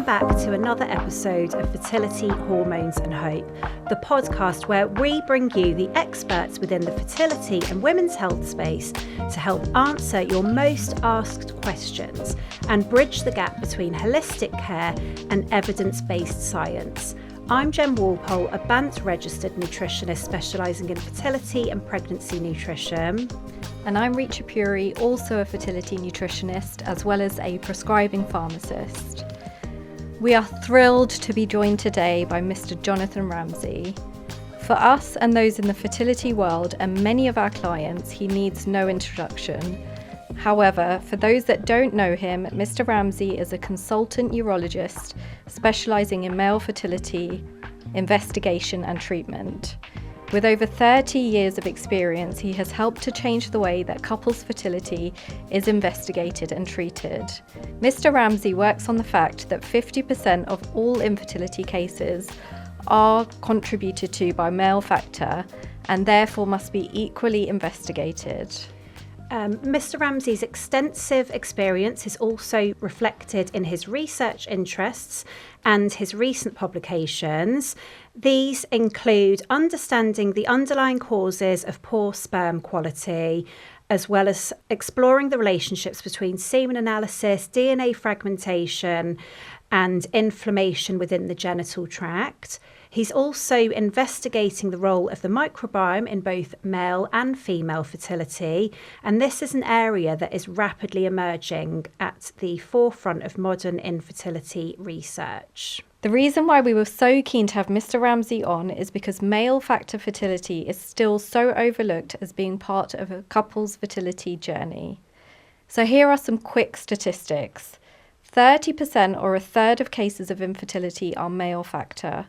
back to another episode of Fertility, Hormones and Hope, the podcast where we bring you the experts within the fertility and women's health space to help answer your most asked questions and bridge the gap between holistic care and evidence-based science. I'm Jen Walpole, a BANT registered nutritionist specialising in fertility and pregnancy nutrition. And I'm Richa Puri, also a fertility nutritionist as well as a prescribing pharmacist. We are thrilled to be joined today by Mr. Jonathan Ramsay. For us and those in the fertility world and many of our clients, he needs no introduction. However, for those that don't know him, Mr. Ramsay is a consultant urologist specialising in male fertility, investigation and treatment. With over 30 years of experience, he has helped to change the way that couples' fertility is investigated and treated. Mr. Ramsay works on the fact that 50% of all infertility cases are contributed to by male factor and therefore must be equally investigated. Mr. Ramsay's extensive experience is also reflected in his research interests and his recent publications. These include understanding the underlying causes of poor sperm quality, as well as exploring the relationships between semen analysis, DNA fragmentation, and inflammation within the genital tract. He's also investigating the role of the microbiome in both male and female fertility, and this is an area that is rapidly emerging at the forefront of modern infertility research. The reason why we were so keen to have Mr. Ramsay on is because male factor fertility is still so overlooked as being part of a couple's fertility journey. So here are some quick statistics. 30% or a third of cases of infertility are male factor.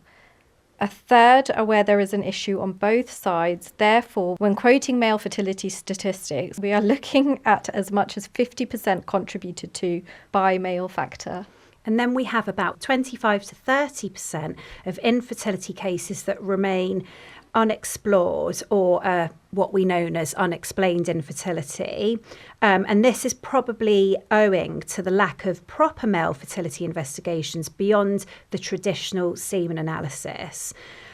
A third are where there is an issue on both sides. Therefore, when quoting male fertility statistics, we are looking at as much as 50% contributed to by male factor. And then we have about 25 to 30% of infertility cases that remain unexplored or what we know as unexplained infertility. And this is probably owing to the lack of proper male fertility investigations beyond the traditional semen analysis.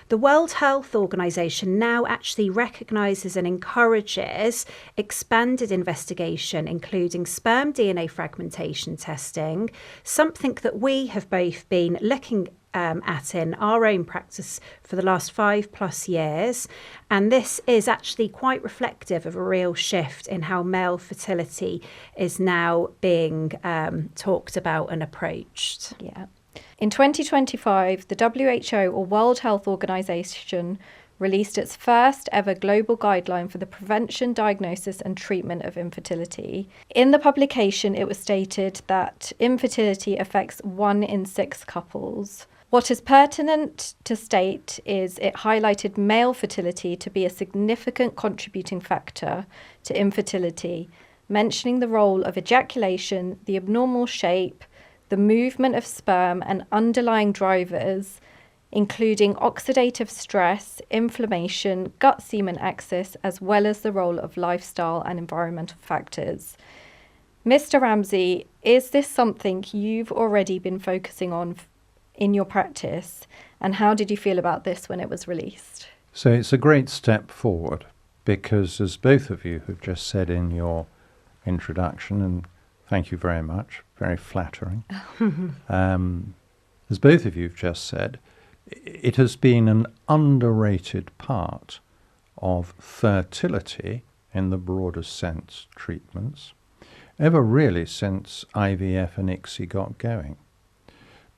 The World Health Organization now actually recognises and encourages expanded investigation, including sperm DNA fragmentation testing, something that we have both been looking at in our own practice for the last 5+ years. And this is actually quite reflective of a real shift in how male fertility is now being talked about and approached. Yeah. In 2025, the WHO, or World Health Organization, released its first ever global guideline for the prevention, diagnosis and treatment of infertility. In the publication, it was stated that infertility affects 1 in 6 couples. What is pertinent to state is it highlighted male fertility to be a significant contributing factor to infertility, mentioning the role of ejaculation, the abnormal shape, the movement of sperm and underlying drivers, including oxidative stress, inflammation, gut semen axis, as well as the role of lifestyle and environmental factors. Mr. Ramsay, is this something you've already been focusing on in your practice, and how did you feel about this when it was released? So it's a great step forward because, as both of you have just said in your introduction, and thank you very much, very flattering, as both of you have just said, it has been an underrated part of fertility in the broadest sense treatments ever really since IVF and ICSI got going,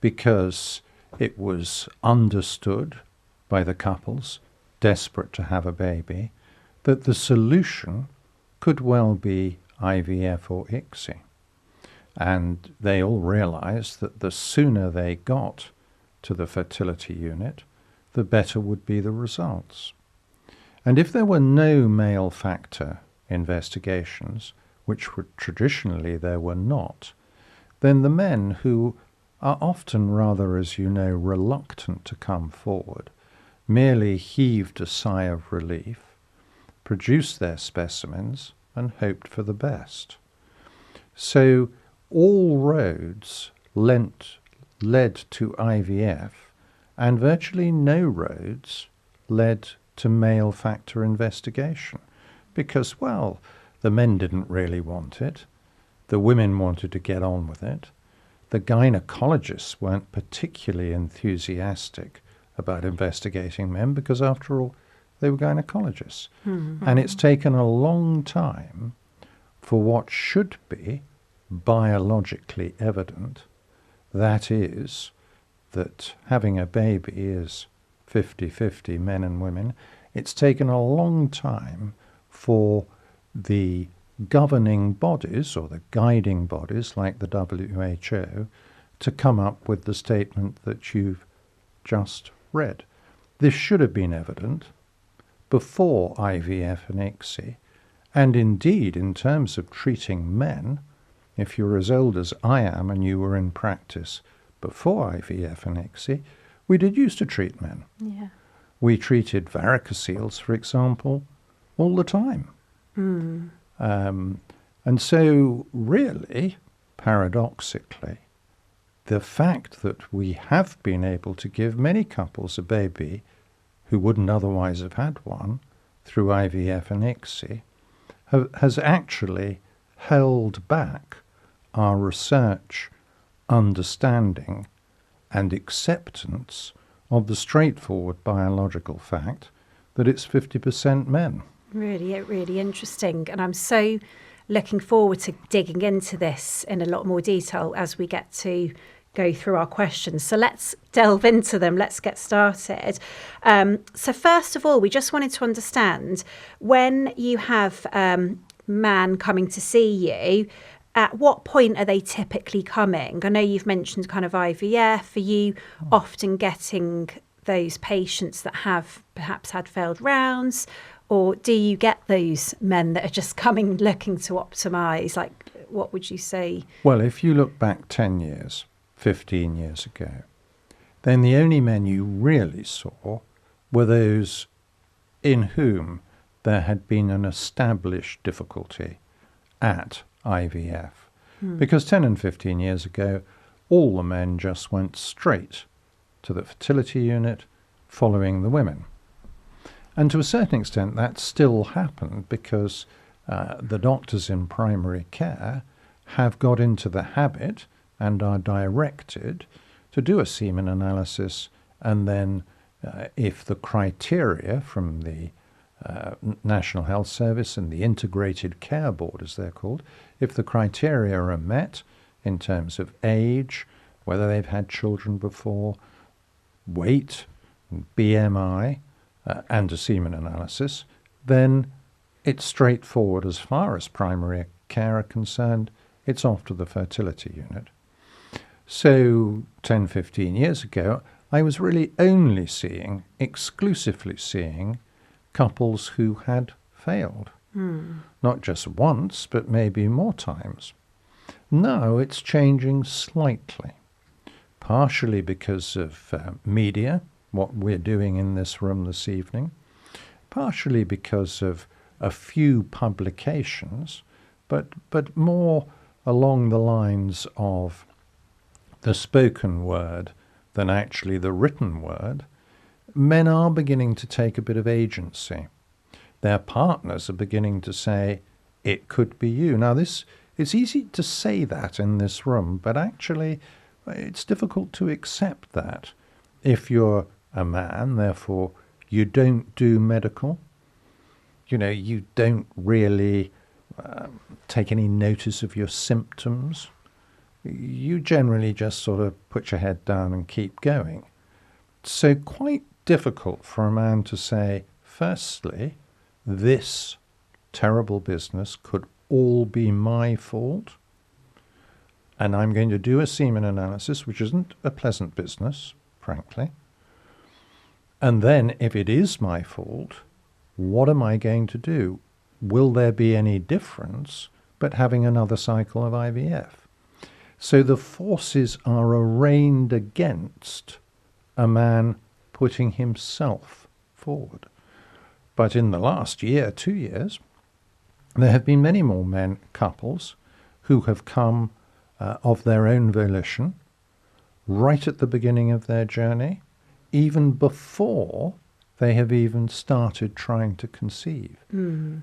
because it was understood by the couples desperate to have a baby that the solution could well be IVF or ICSI. And they all realized that the sooner they got to the fertility unit, the better would be the results. And if there were no male factor investigations, which were traditionally there were not, then the men who are often rather, as you know, reluctant to come forward, merely heaved a sigh of relief, produced their specimens, and hoped for the best. So all roads lent led to IVF, and virtually no roads led to male factor investigation. Because, well, the men didn't really want it. The women wanted to get on with it. The gynecologists weren't particularly enthusiastic about investigating men because, after all, they were gynecologists. Mm-hmm. And it's taken a long time for what should be biologically evident, that is, that having a baby is 50-50 men and women. It's taken a long time for the governing bodies or the guiding bodies like the WHO to come up with the statement that you've just read. This should have been evident before IVF and ICSI, and indeed in terms of treating men, if you're as old as I am and you were in practice before IVF and ICSI, we did used to treat men. Yeah. We treated varicoceles, for example, all the time. Mm. And so really, paradoxically, the fact that we have been able to give many couples a baby who wouldn't otherwise have had one through IVF and ICSI has actually held back our research, understanding and acceptance of the straightforward biological fact that it's 50% men. Really interesting. And I'm so looking forward to digging into this in a lot more detail as we get to go through our questions. So let's delve into them. Let's get started. So first of all, we just wanted to understand, when you have man coming to see you, at what point are they typically coming? I know you've mentioned kind of IVF. Are you often getting those patients that have perhaps had failed rounds? Or do you get those men that are just coming looking to optimise? Like, what would you say? Well, if you look back 10 years, 15 years ago, then the only men you really saw were those in whom there had been an established difficulty at IVF. Because 10 and 15 years ago, all the men just went straight to the fertility unit following the women. And to a certain extent, that still happened because the doctors in primary care have got into the habit and are directed to do a semen analysis, and then if the criteria from the National Health Service and the Integrated Care Board, as they're called, if the criteria are met in terms of age, whether they've had children before, weight, BMI, and a semen analysis, then it's straightforward as far as primary care are concerned. It's off to the fertility unit. So 10, 15 years ago, I was really only exclusively seeing couples who had failed. Not just once, but maybe more times. Now it's changing slightly, partially because of media, what we're doing in this room this evening, partially because of a few publications, but more along the lines of the spoken word than actually the written word. Men are beginning to take a bit of agency. Their partners are beginning to say, it could be you. Now, it's easy to say that in this room, but actually it's difficult to accept that. If you're a man, therefore, you don't do medical. You don't really take any notice of your symptoms. You generally just sort of put your head down and keep going. So quite difficult for a man to say, firstly, this terrible business could all be my fault, and I'm going to do a semen analysis, which isn't a pleasant business, frankly. And then, if it is my fault, what am I going to do? Will there be any difference but having another cycle of IVF? So the forces are arraigned against a man putting himself forward. But in the last year, 2 years, there have been many more couples who have come of their own volition, right at the beginning of their journey, even before they have even started trying to conceive.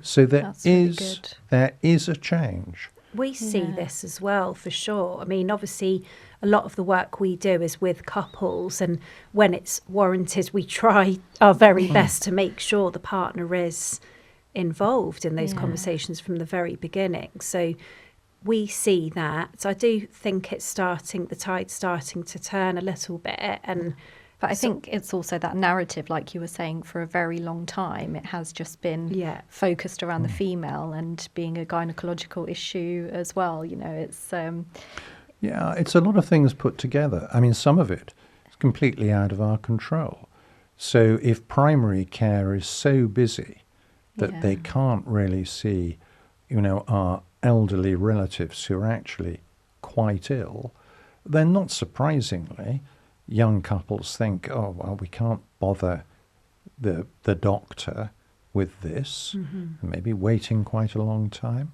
So there That's really good. there is a change. We see Yeah. this as well, for sure. I mean, obviously, a lot of the work we do is with couples, and when it's warranted, we try our very best to make sure the partner is involved in those Yeah. conversations from the very beginning. So we see that. I do think it's the tide's starting to turn a little bit, and But I think it's also that narrative, like you were saying, for a very long time. It has just been Yeah. focused around the female and being a gynecological issue as well. You know, it's Yeah, it's a lot of things put together. I mean, some of it is completely out of our control. So if primary care is so busy that they Yeah. can't really see, our elderly relatives who are actually quite ill, then not surprisingly, young couples think, oh, well, we can't bother the doctor with this, and maybe waiting quite a long time.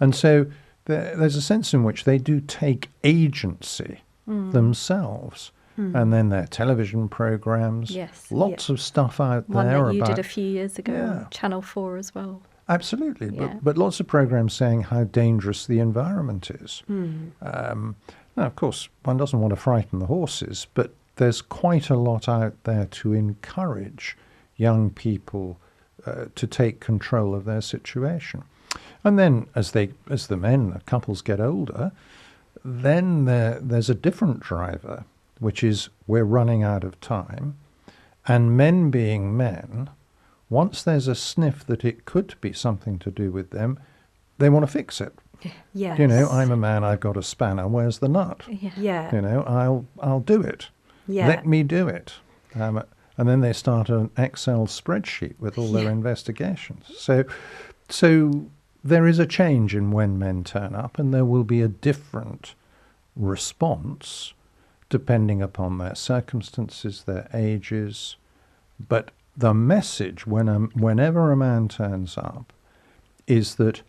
And so there's a sense in which they do take agency themselves. And then their television programs, Yes. lots of stuff out one there that you about did a few years ago Yeah. on Channel 4 as well. Absolutely, Yeah. but lots of programs saying how dangerous the environment is. Now, of course, one doesn't want to frighten the horses, but there's quite a lot out there to encourage young people to take control of their situation. And then as the couples get older, then there's a different driver, which is we're running out of time. And men being men, once there's a sniff that it could be something to do with them, they want to fix it. yes. I'm a man, I've got a spanner, where's the nut? Yeah. Yeah. I'll do it. Yeah. Let me do it. And then they start an Excel spreadsheet with all their Yeah. investigations. So there is a change in when men turn up, and there will be a different response depending upon their circumstances, their ages. But the message whenever a man turns up is that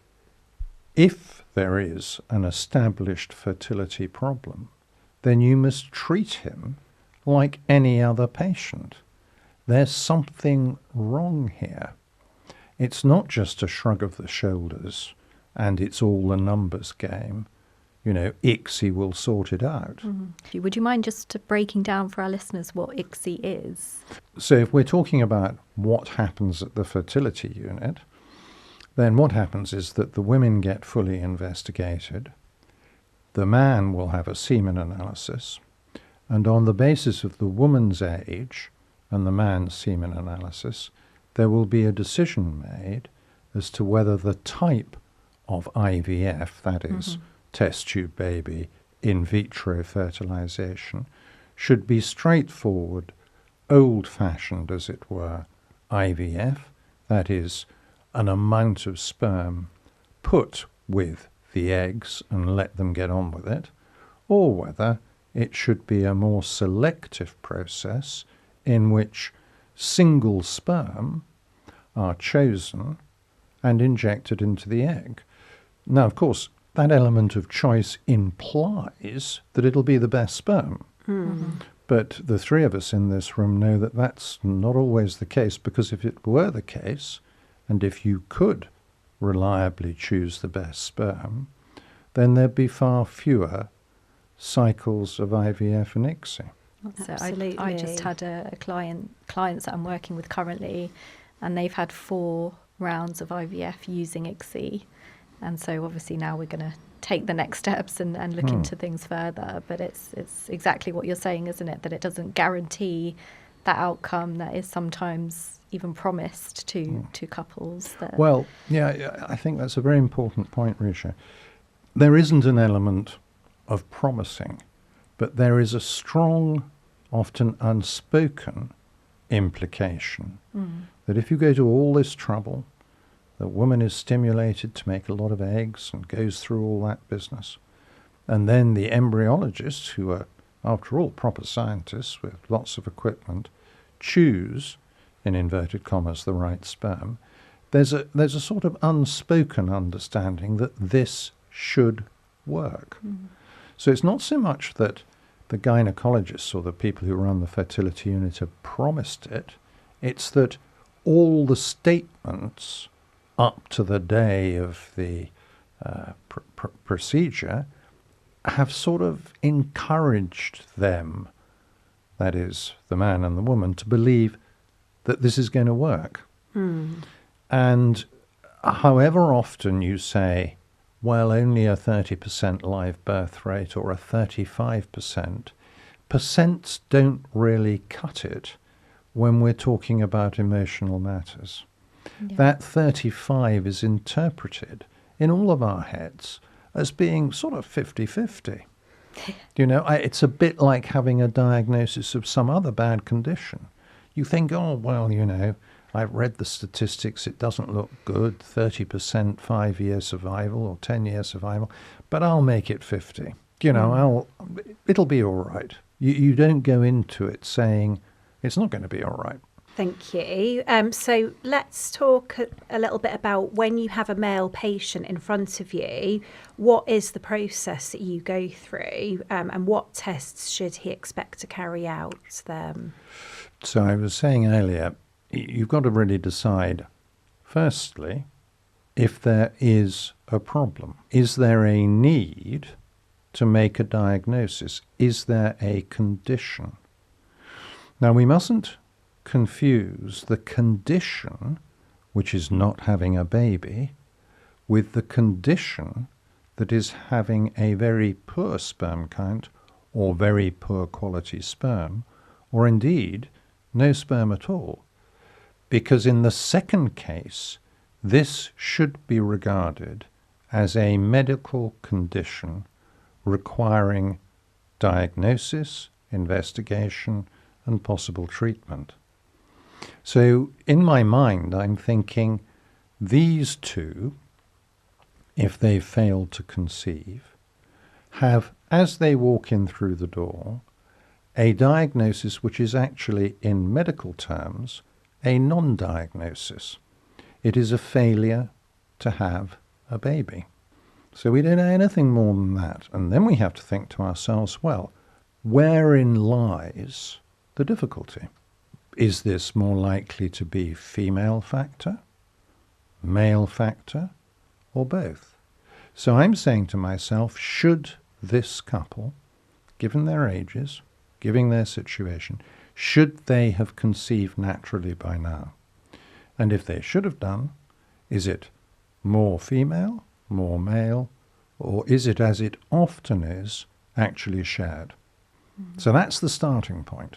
if there is an established fertility problem, then you must treat him like any other patient. There's something wrong here. It's not just a shrug of the shoulders and it's all a numbers game. ICSI will sort it out. Would you mind just breaking down for our listeners what ICSI is? So if we're talking about what happens at the fertility unit, then what happens is that the women get fully investigated. The man will have a semen analysis, and on the basis of the woman's age and the man's semen analysis, there will be a decision made as to whether the type of IVF, that is, test tube baby, in vitro fertilization, should be straightforward, old-fashioned, as it were, IVF, that is, an amount of sperm put with the eggs and let them get on with it, or whether it should be a more selective process in which single sperm are chosen and injected into the egg. Now, of course, that element of choice implies that it'll be the best sperm. But the three of us in this room know that that's not always the case, because if it were the case, and if you could reliably choose the best sperm, then there'd be far fewer cycles of IVF and ICSI. So Absolutely. I just had a clients that I'm working with currently, and they've had 4 rounds of IVF using ICSI. And so obviously now we're going to take the next steps and look into things further. But it's exactly what you're saying, isn't it? That it doesn't guarantee that outcome that is sometimes even promised to couples. Well, yeah, I think that's a very important point, Risha. There isn't an element of promising, but there is a strong, often unspoken implication that if you go to all this trouble, the woman is stimulated to make a lot of eggs and goes through all that business, and then the embryologists, who are, after all, proper scientists with lots of equipment, choose, in inverted commas, the right sperm, there's a sort of unspoken understanding that this should work. So it's not so much that the gynecologists or the people who run the fertility unit have promised it. It's that all the statements up to the day of the procedure have sort of encouraged them, that is, the man and the woman, to believe that this is going to work. And however often you say, well, only a 30% live birth rate or a 35%, percents don't really cut it when we're talking about emotional matters. Yeah. That 35 is interpreted in all of our heads as being sort of 50-50. You know, it's a bit like having a diagnosis of some other bad condition. You think, oh, well, you know, I've read the statistics, it doesn't look good, 30% 5-year survival or 10-year survival, but I'll make it 50. You know, it'll be all right. You don't go into it saying it's not going to be all right. Thank you. So let's talk a little bit about when you have a male patient in front of you, what is the process that you go through and what tests should he expect to carry out then? So I was saying earlier, you've got to really decide, firstly, if there is a problem. Is there a need to make a diagnosis? Is there a condition? Now, we mustn't confuse the condition, which is not having a baby, with the condition that is having a very poor sperm count or very poor quality sperm, or indeed no sperm at all. Because in the second case, this should be regarded as a medical condition requiring diagnosis, investigation, and possible treatment. So in my mind, I'm thinking these two, if they fail to conceive, have, as they walk in through the door, a diagnosis which is actually, in medical terms, a non-diagnosis. It is a failure to have a baby. So we don't know anything more than that. And then we have to think to ourselves, well, wherein lies the difficulty? Is this more likely to be female factor, male factor, or both? So I'm saying to myself, should this couple, given their ages, given their situation, should they have conceived naturally by now? And if they should have done, is it more female, more male, or is it, as it often is, actually shared? So that's the starting point.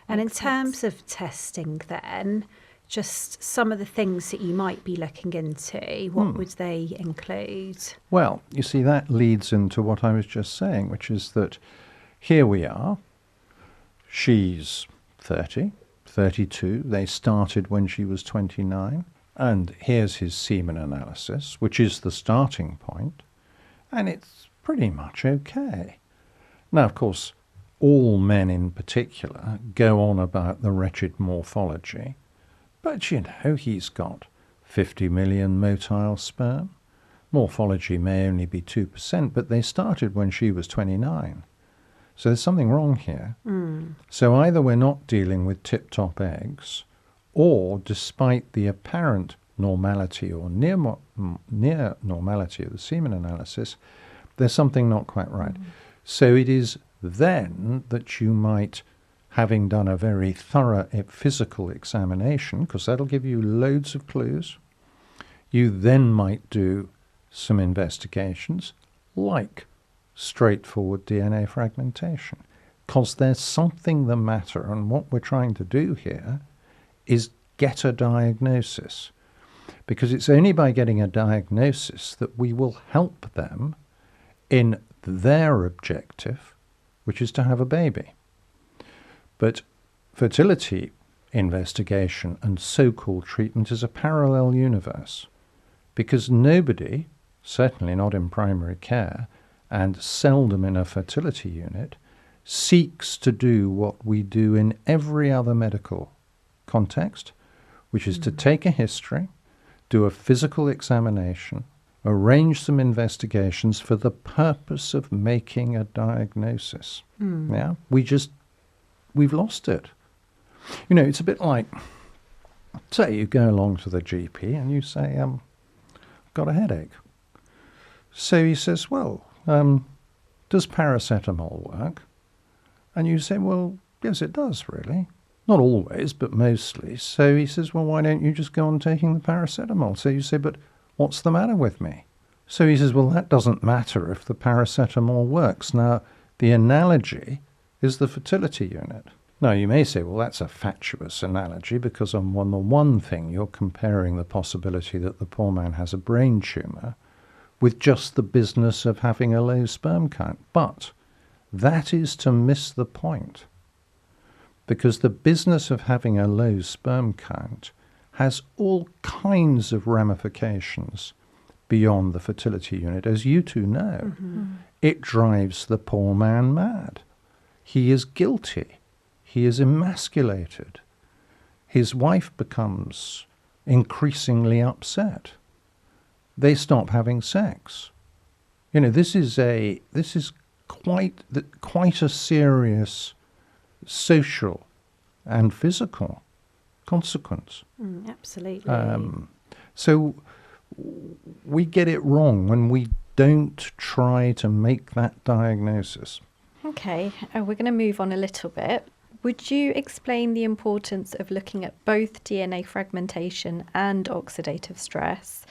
And in terms of testing then, just some of the things that you might be looking into, what would they include? Well, you see, that leads into what I was just saying, which is that here we are. She's 30, 32. They started when she was 29. And here's his semen analysis, which is the starting point. And it's pretty much okay. Now, of course, all men in particular go on about the wretched morphology. But, you know, he's got 50 million motile sperm. Morphology may only be 2%, but they started when she was 29. So there's something wrong here. So either we're not dealing with tip-top eggs, or despite the apparent normality or near normality of the semen analysis, there's something not quite right. So it is then that you might, having done a very thorough physical examination, because that'll give you loads of clues, you then might do some investigations like straightforward DNA fragmentation, because there's something the matter, and what we're trying to do here is get a diagnosis, because it's only by getting a diagnosis that we will help them in their objective, which is to have a baby. But fertility investigation and so-called treatment is a parallel universe, because nobody, certainly not in primary care, and seldom in a fertility unit, seeks to do what we do in every other medical context, which is to take a history, do a physical examination, arrange some investigations for the purpose of making a diagnosis. Yeah, we've lost it. You know, it's a bit like, say you go along to the GP and you say, I've got a headache. So he says, well, does paracetamol work? And you say, well, yes, it does, really. Not always, but mostly. So he says, well, why don't you just go on taking the paracetamol? So you say, but what's the matter with me? So he says, well, that doesn't matter if the paracetamol works. Now, the analogy is the fertility unit. Now, you may say, well, that's a fatuous analogy because on the one thing, you're comparing the possibility that the poor man has a brain tumour with just the business of having a low sperm count. But that is to miss the point, because the business of having a low sperm count has all kinds of ramifications beyond the fertility unit, as you two know. It drives the poor man mad. He is guilty. He is emasculated. His wife becomes increasingly upset. They stop having sex. You know, this is quite a serious social and physical consequence. Absolutely. So we get it wrong when we don't try to make that diagnosis. Okay, we're going to move on a little bit. Would you explain the importance of looking at both DNA fragmentation and oxidative stress?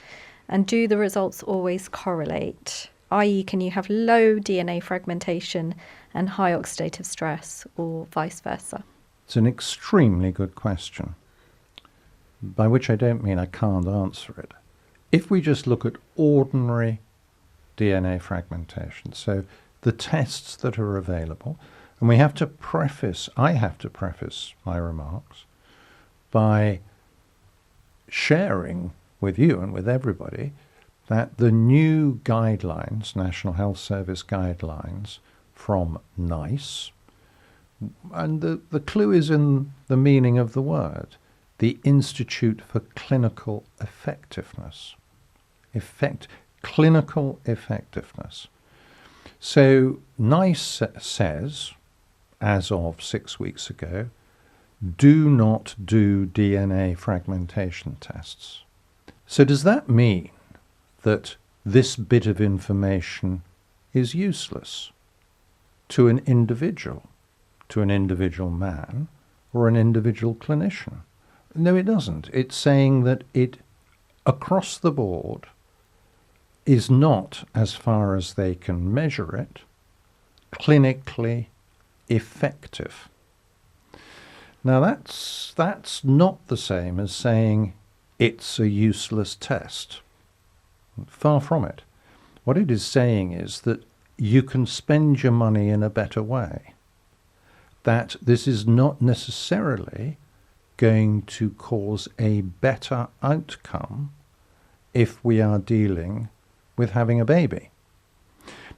And do the results always correlate? i.e., can you have low DNA fragmentation and high oxidative stress, or vice versa? It's an extremely good question, by which I don't mean I can't answer it. If we just look at ordinary DNA fragmentation, so the tests that are available, and I have to preface my remarks by sharing with you and with everybody that the new guidelines, National Health Service guidelines from NICE, and the clue is in the meaning of the word, the Institute for Clinical Effectiveness. Clinical effectiveness. So NICE says, as of 6 weeks ago, do not do DNA fragmentation tests. So does that mean that this bit of information is useless to an individual man or an individual clinician? No, it doesn't. It's saying that it, across the board, is not, as far as they can measure it, clinically effective. Now that's not the same as saying it's a useless test. Far from it. What it is saying is that you can spend your money in a better way. That this is not necessarily going to cause a better outcome if we are dealing with having a baby.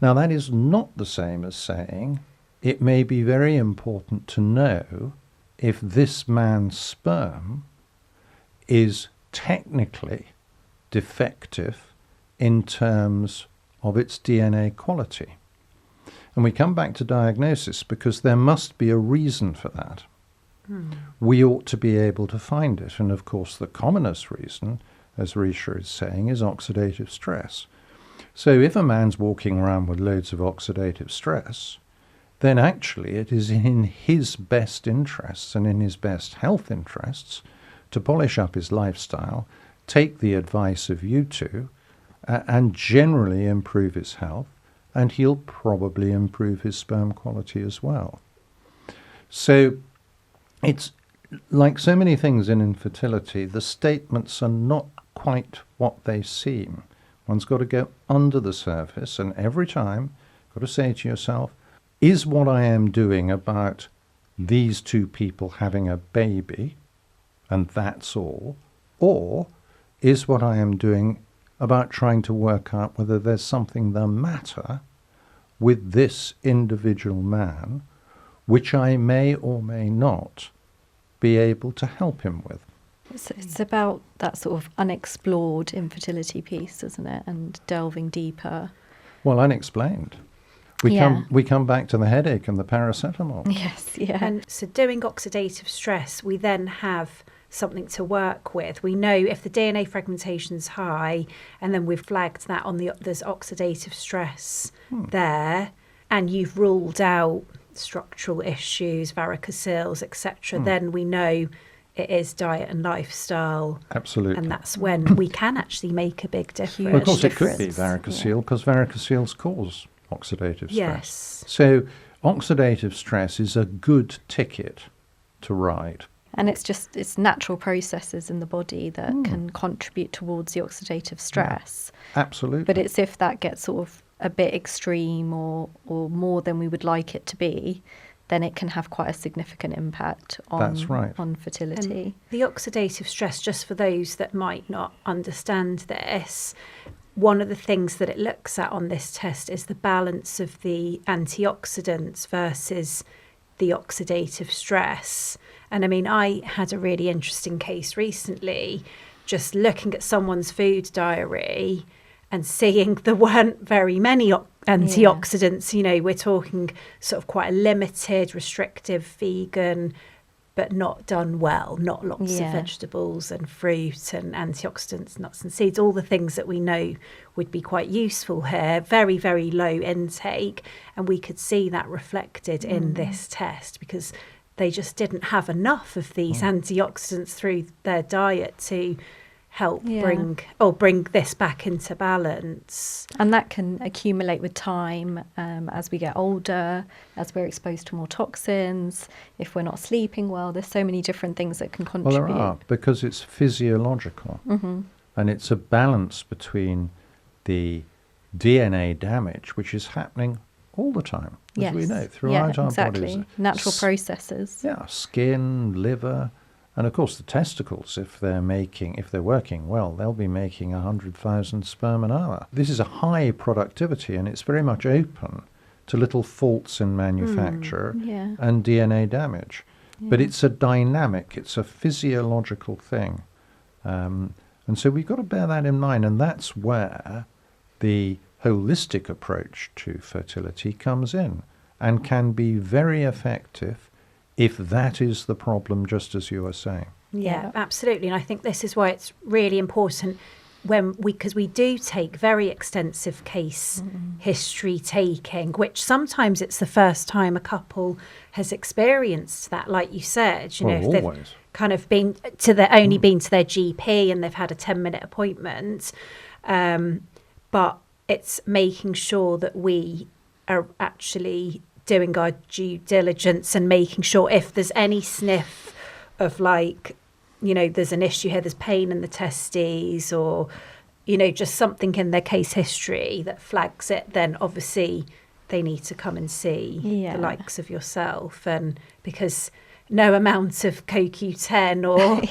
Now, that is not the same as saying it may be very important to know if this man's sperm is technically defective in terms of its DNA quality. And we come back to diagnosis because there must be a reason for that. We ought to be able to find it. And of course, the commonest reason, as Risha is saying, is oxidative stress. So if a man's walking around with loads of oxidative stress, then actually it is in his best interests and in his best health interests to polish up his lifestyle, take the advice of you two, and generally improve his health, and he'll probably improve his sperm quality as well. So it's like so many things in infertility, the statements are not quite what they seem. One's got to go under the surface, and every time got to say to yourself, is what I am doing about these two people having a baby, and that's all, or is what I am doing about trying to work out whether there's something the matter with this individual man, which I may or may not be able to help him with. It's about that sort of unexplored infertility piece, isn't it? And delving deeper. Well, unexplained. We come back to the headache and the paracetamol. Yes, yeah. And so doing oxidative stress, we then have something to work with. We know if the DNA fragmentation's high, and then we've flagged that on there's oxidative stress there, and you've ruled out structural issues, varicocele, etc., then we know it is diet and lifestyle. Absolutely. And that's when we can actually make a big difference. Well, of course, it could be varicocele because varicoceles cause oxidative stress. Yes. So oxidative stress is a good ticket to ride. And it's natural processes in the body that can contribute towards the oxidative stress. Yeah, absolutely. But it's if that gets sort of a bit extreme or more than we would like it to be, then it can have quite a significant impact on fertility. And the oxidative stress, just for those that might not understand this, one of the things that it looks at on this test is the balance of the antioxidants versus the oxidative stress. And I mean, I had a really interesting case recently, just looking at someone's food diary and seeing there weren't very many antioxidants. You know, we're talking sort of quite a limited, restrictive, vegan, but not done well, not lots of vegetables and fruit and antioxidants, nuts and seeds, all the things that we know would be quite useful here, very, very low intake. And we could see that reflected in this test because they just didn't have enough of these antioxidants through their diet to help bring this back into balance. And that can accumulate with time as we get older, as we're exposed to more toxins, if we're not sleeping well. There's so many different things that can contribute. Well, there are, because it's physiological. And it's a balance between the DNA damage, which is happening all the time, as we know, throughout our bodies. Natural processes. Yeah, skin, liver, and of course the testicles, if they're working well, they'll be making 100,000 sperm an hour. This is a high productivity, and it's very much open to little faults in manufacture and DNA damage. But it's a dynamic, it's a physiological thing. And so we've got to bear that in mind, and that's where the holistic approach to fertility comes in and can be very effective if that is the problem, just as you were saying. Yeah, absolutely. And I think this is why it's really important because we do take very extensive case history taking, which sometimes it's the first time a couple has experienced that, like you said, you know, if they've kind of been to their GP and they've had a 10-minute appointment. But it's making sure that we are actually doing our due diligence and making sure if there's any sniff of, like, you know, there's an issue here, there's pain in the testes, or, you know, just something in their case history that flags it, then obviously they need to come and see the likes of yourself. And because no amount of CoQ10 or,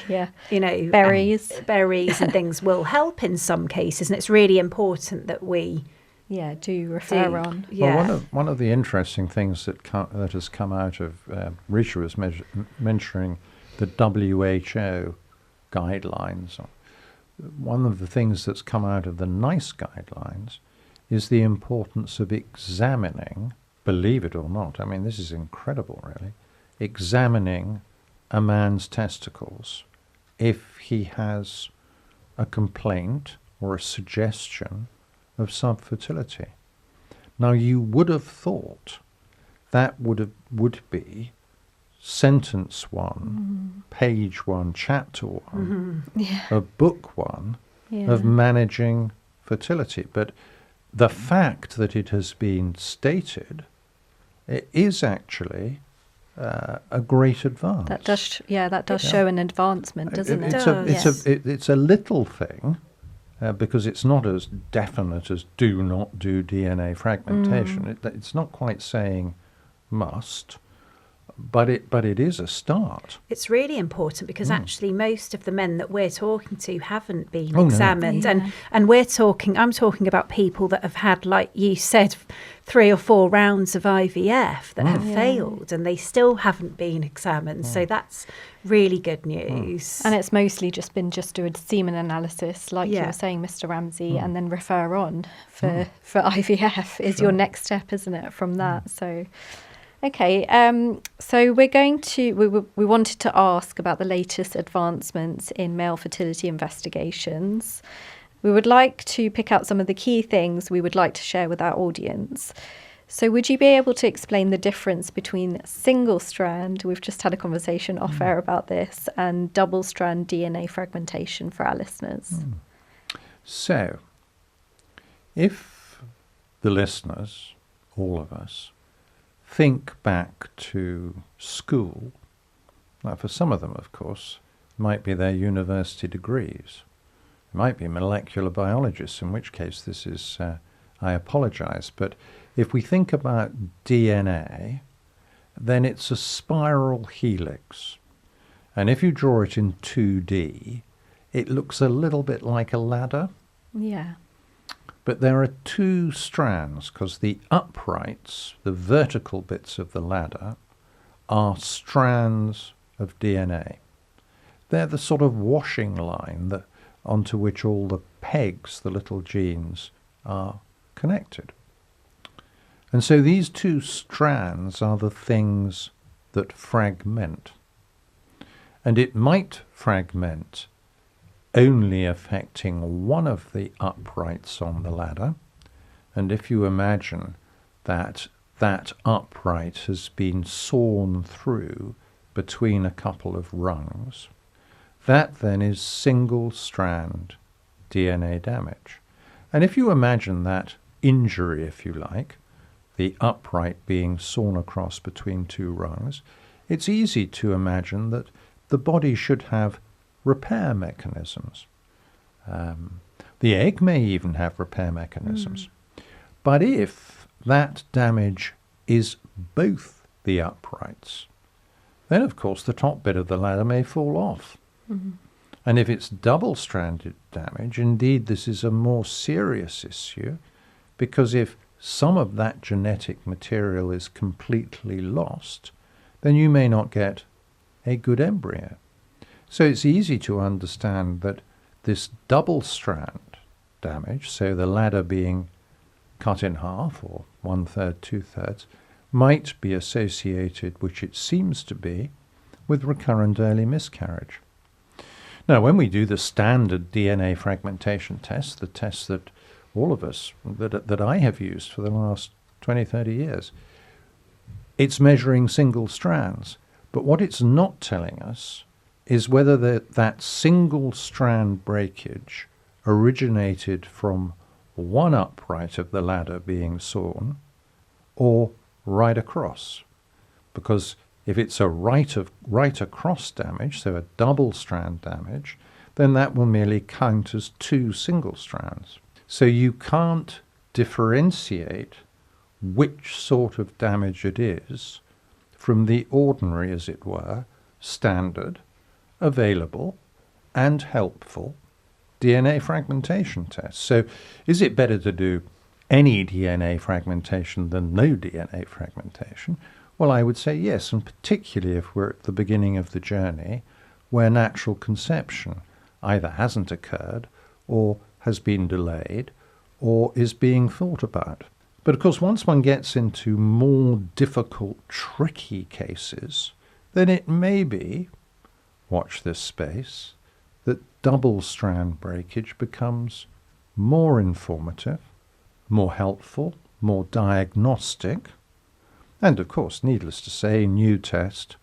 you know, berries and things will help in some cases. And it's really important that we do refer on. Yeah. Well, one of the interesting things that has come out of Risha was mentioning the WHO guidelines. One of the things that's come out of the NICE guidelines is the importance of examining, believe it or not, I mean, this is incredible, really, examining a man's testicles if he has a complaint or a suggestion of subfertility. Now, you would have thought that would be sentence 1, page 1, chapter 1, of book 1 of managing fertility. But the fact that it has been stated, it is actually a great advance. That does show an advancement, doesn't it? It's a little thing, because it's not as definite as do not do DNA fragmentation. It's not quite saying must, but it is a start. It's really important because actually most of the men that we're talking to haven't been Oh, no. examined. Yeah. And I'm talking about people that have had, like you said, 3 or 4 rounds of IVF that have failed and they still haven't been examined. So that's really good news. And it's mostly just do a semen analysis, like you Yeah. were saying, Mr. Ramsey, and then refer on for IVF is your next step, isn't it, from that? So, okay. So we're going to, we wanted to ask about the latest advancements in male fertility investigations. We would like to pick out some of the key things we would like to share with our audience. So would you be able to explain the difference between single strand, we've just had a conversation off air about this, and double strand DNA fragmentation for our listeners? So, if the listeners, all of us, think back to school, now for some of them, of course, it might be their university degrees. It might be molecular biologists, in which case this is, I apologize, but if we think about DNA, then it's a spiral helix. And if you draw it in 2D, it looks a little bit like a ladder. Yeah. But there are 2 strands, because the uprights, the vertical bits of the ladder, are strands of DNA. They're the sort of washing line onto which all the pegs, the little genes, are connected. And so these 2 strands are the things that fragment. And it might fragment only affecting one of the uprights on the ladder. And if you imagine that that upright has been sawn through between a couple of rungs, that then is single strand DNA damage. And if you imagine that injury, if you like, the upright being sawn across between 2 rungs, it's easy to imagine that the body should have repair mechanisms. The egg may even have repair mechanisms. But if that damage is both the uprights, then of course the top bit of the ladder may fall off. And if it's double-stranded damage, indeed this is a more serious issue, because if some of that genetic material is completely lost, then you may not get a good embryo. So it's easy to understand that this double strand damage, so the ladder being cut in half or 1/3, 2/3, might be associated, which it seems to be, with recurrent early miscarriage. Now, when we do the standard DNA fragmentation test, the test that all of us, that I have used for the last 20, 30 years, it's measuring single strands. But what it's not telling us is whether that single strand breakage originated from one upright of the ladder being sawn or right across. Because if it's a right across damage, so a double strand damage, then that will merely count as 2 single strands. So you can't differentiate which sort of damage it is from the ordinary, as it were, standard, available, and helpful DNA fragmentation test. So is it better to do any DNA fragmentation than no DNA fragmentation? Well, I would say yes, and particularly if we're at the beginning of the journey where natural conception either hasn't occurred or has been delayed or is being thought about. But of course, once one gets into more difficult, tricky cases, then it may be, watch this space, that double strand breakage becomes more informative, more helpful, more diagnostic, and of course, needless to say, new test,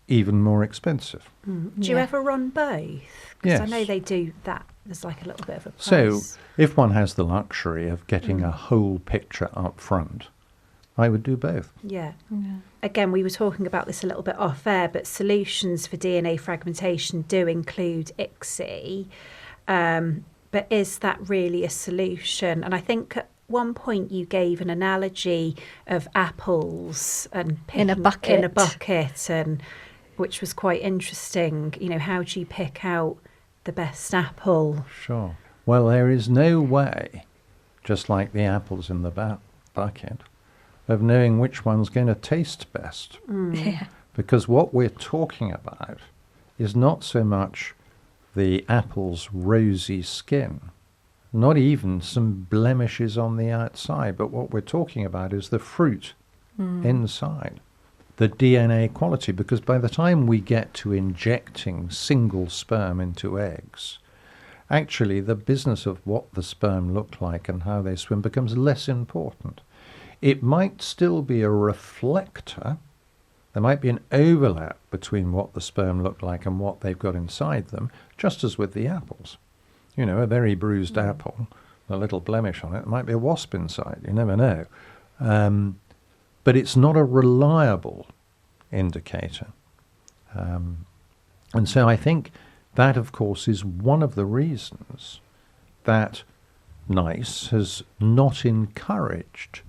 even more expensive. Do you ever run both? Because I know they do that. There's like a little bit of a price. So if one has the luxury of getting a whole picture up front, I would do both. Yeah. Again, we were talking about this a little bit off air, but solutions for DNA fragmentation do include ICSI. But is that really a solution? And I think one point you gave an analogy of apples and In a bucket. and which was quite interesting. You know, how do you pick out the best apple? Sure. Well, there is no way, just like the apples in the bucket, of knowing which one's going to taste best. Yeah. Because what we're talking about is not so much the apple's rosy skin, not even some blemishes on the outside, but what we're talking about is the fruit inside, the DNA quality, because by the time we get to injecting single sperm into eggs, actually the business of what the sperm look like and how they swim becomes less important. It might still be a reflector. There might be an overlap between what the sperm look like and what they've got inside them, just as with the apples. You know, a very bruised apple, a little blemish on it might be a wasp inside. You never know. But it's not a reliable indicator. And so I think that, of course, is one of the reasons that NICE has not encouraged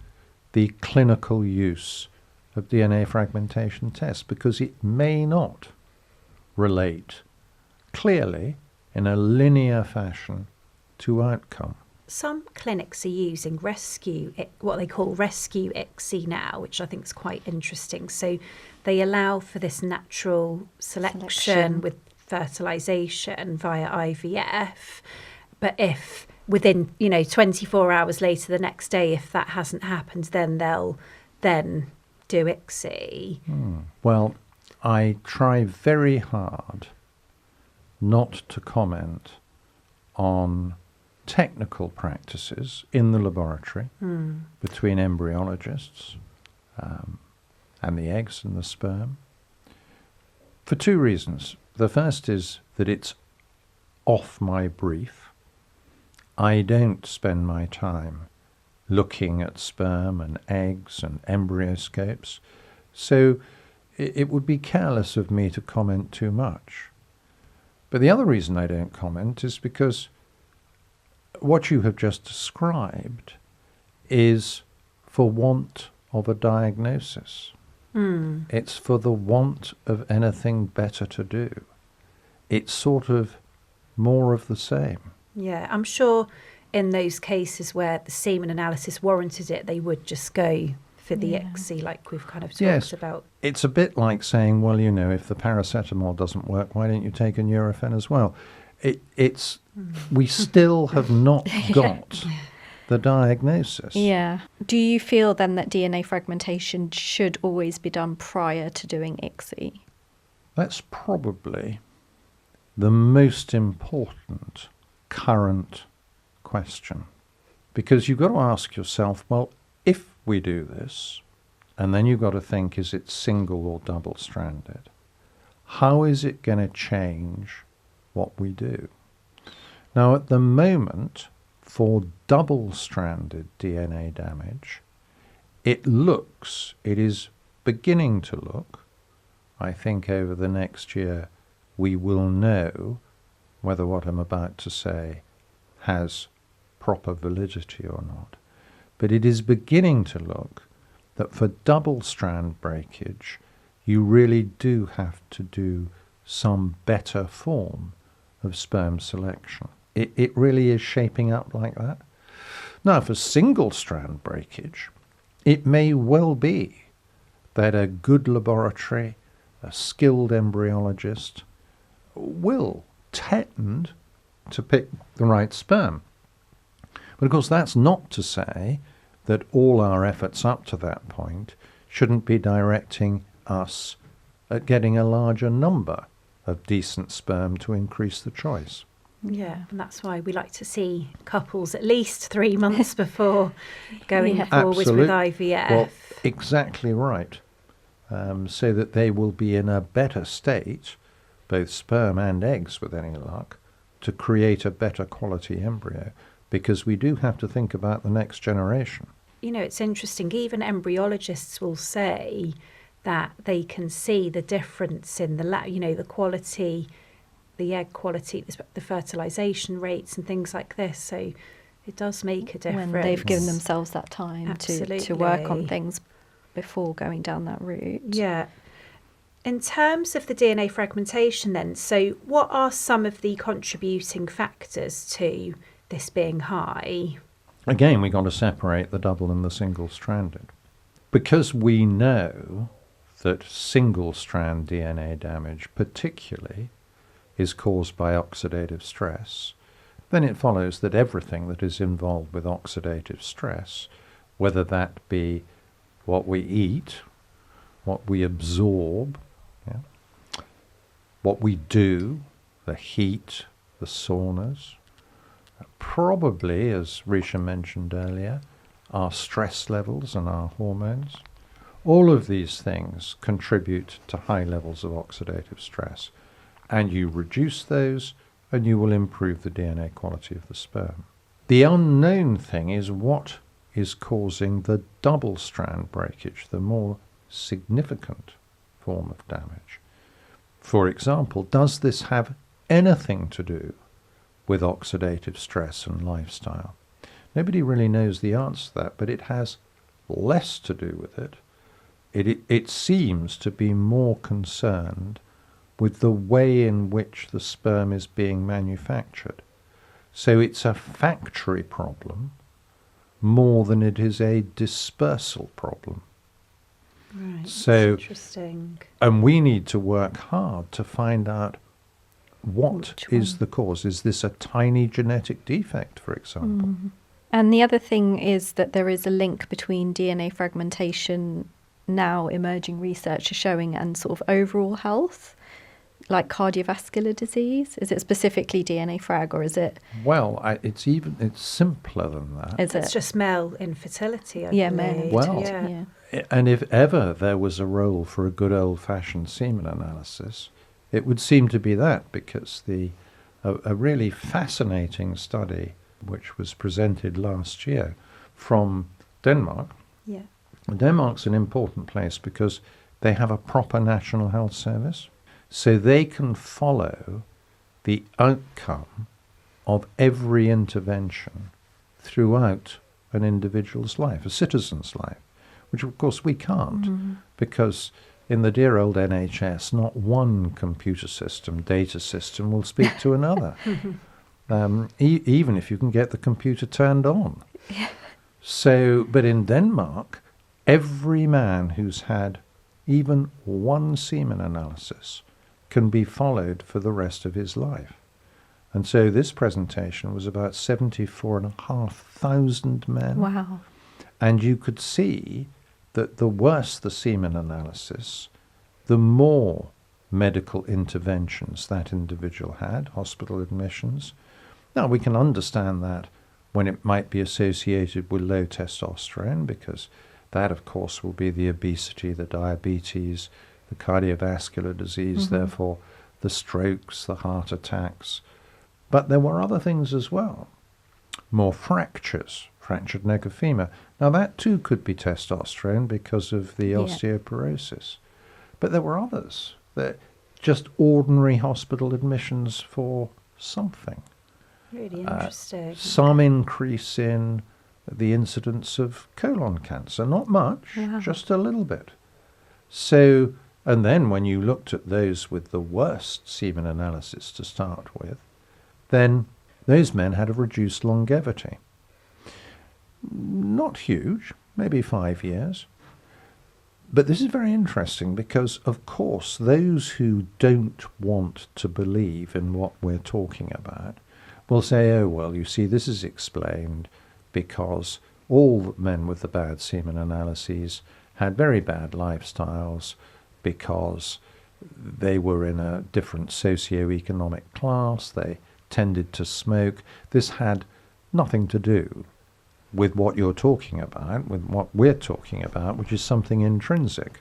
the clinical use of DNA fragmentation tests, because it may not relate clearly in a linear fashion to outcome. Some clinics are using what they call rescue ICSI now, which I think is quite interesting. So they allow for this natural selection with fertilisation via IVF, but if within 24 hours later the next day, if that hasn't happened, then they'll then do ICSI. Well, I try very hard not to comment on technical practices in the laboratory between embryologists and the eggs and the sperm, for two reasons. The first is that it's off my brief. I don't spend my time looking at sperm and eggs and embryoscopes, so it would be careless of me to comment too much. But the other reason I don't comment is because what you have just described is for want of a diagnosis. It's for the want of anything better to do. It's sort of more of the same. Yeah, I'm sure in those cases where the semen analysis warranted it, they would just go for the ICSI, like we've kind of talked about. It's a bit like saying, well, if the paracetamol doesn't work, why don't you take a Nurofen as well? We still have not got the diagnosis. Yeah. Do you feel then that DNA fragmentation should always be done prior to doing ICSI? That's probably the most important current question. Because you've got to ask yourself, well, if we do this, and then you've got to think, is it single or double-stranded? How is it going to change what we do? Now, at the moment, for double-stranded DNA damage, it is beginning to look, I think over the next year we will know whether what I'm about to say has proper validity or not. But it is beginning to look that for double-strand breakage, you really do have to do some better form of sperm selection. It really is shaping up like that. Now, for single-strand breakage, it may well be that a good laboratory, a skilled embryologist, will tend to pick the right sperm. But of course, that's not to say that all our efforts up to that point shouldn't be directing us at getting a larger number of decent sperm to increase the choice. Yeah, and that's why we like to see couples at least 3 months before going forward with IVF. Well, exactly right. So that they will be in a better state, both sperm and eggs with any luck, to create a better quality embryo, because we do have to think about the next generation. It's interesting, even embryologists will say that they can see the difference in the quality, the egg quality, the fertilization rates and things like this. So It does make a difference. when they've given themselves that time to work on Absolutely. things before going down that route. Yeah. In terms of the DNA fragmentation then, so what are some of the contributing factors to this being high? Again, we've got to separate the double and the single-stranded. Because we know that single-strand DNA damage particularly is caused by oxidative stress, then it follows that everything that is involved with oxidative stress, whether that be what we eat, what we absorb, what we do, the heat, the saunas, probably, as Risha mentioned earlier, our stress levels and our hormones, all of these things contribute to high levels of oxidative stress. And you reduce those, and you will improve the DNA quality of the sperm. The unknown thing is what is causing the double strand breakage, the more significant form of damage. For example, does this have anything to do with oxidative stress and lifestyle? Nobody really knows the answer to that, but it has less to do with it. It seems to be more concerned with the way in which the sperm is being manufactured. So it's a factory problem more than it is a dispersal problem. Right. So, that's interesting. and we need to work hard to find out what Which is one? the cause. Is this a tiny genetic defect, for example? And the other thing is that there is a link between DNA fragmentation, now emerging research is showing, and sort of overall health, like cardiovascular disease. Is it specifically DNA frag, or is it? Well, it's simpler than that. Is It's it? just male infertility, I Yeah, believe. male. Well, yeah. And if ever there was a role for a good old-fashioned semen analysis, it would seem to be that, because a really fascinating study which was presented last year from Denmark. Yeah. Denmark's an important place because they have a proper national health service, so they can follow the outcome of every intervention throughout an individual's life, a citizen's life, which of course we can't, because in the dear old NHS, not one computer system, data system will speak to another, even if you can get the computer turned on. So, but in Denmark, every man who's had even one semen analysis can be followed for the rest of his life. And so this presentation was about 74,500 men. Wow. And you could see that the worse the semen analysis, the more medical interventions that individual had, hospital admissions. Now, we can understand that when it might be associated with low testosterone, because that, of course, will be the obesity, the diabetes, the cardiovascular disease, therefore the strokes, the heart attacks. But there were other things as well. More fractures, fractured neck of femur. Now, that too could be testosterone because of the osteoporosis. But there were others, that just ordinary hospital admissions for something. Really interesting. Some increase in the incidence of colon cancer. Not much, just a little bit. So, and then when you looked at those with the worst semen analysis to start with, then those men had a reduced longevity. Not huge, maybe 5 years. But this is very interesting because, of course, those who don't want to believe in what we're talking about will say, oh, well, you see, this is explained because all men with the bad semen analyses had very bad lifestyles because they were in a different socioeconomic class, they tended to smoke. This had nothing to do with what you're talking about, with what we're talking about, which is something intrinsic.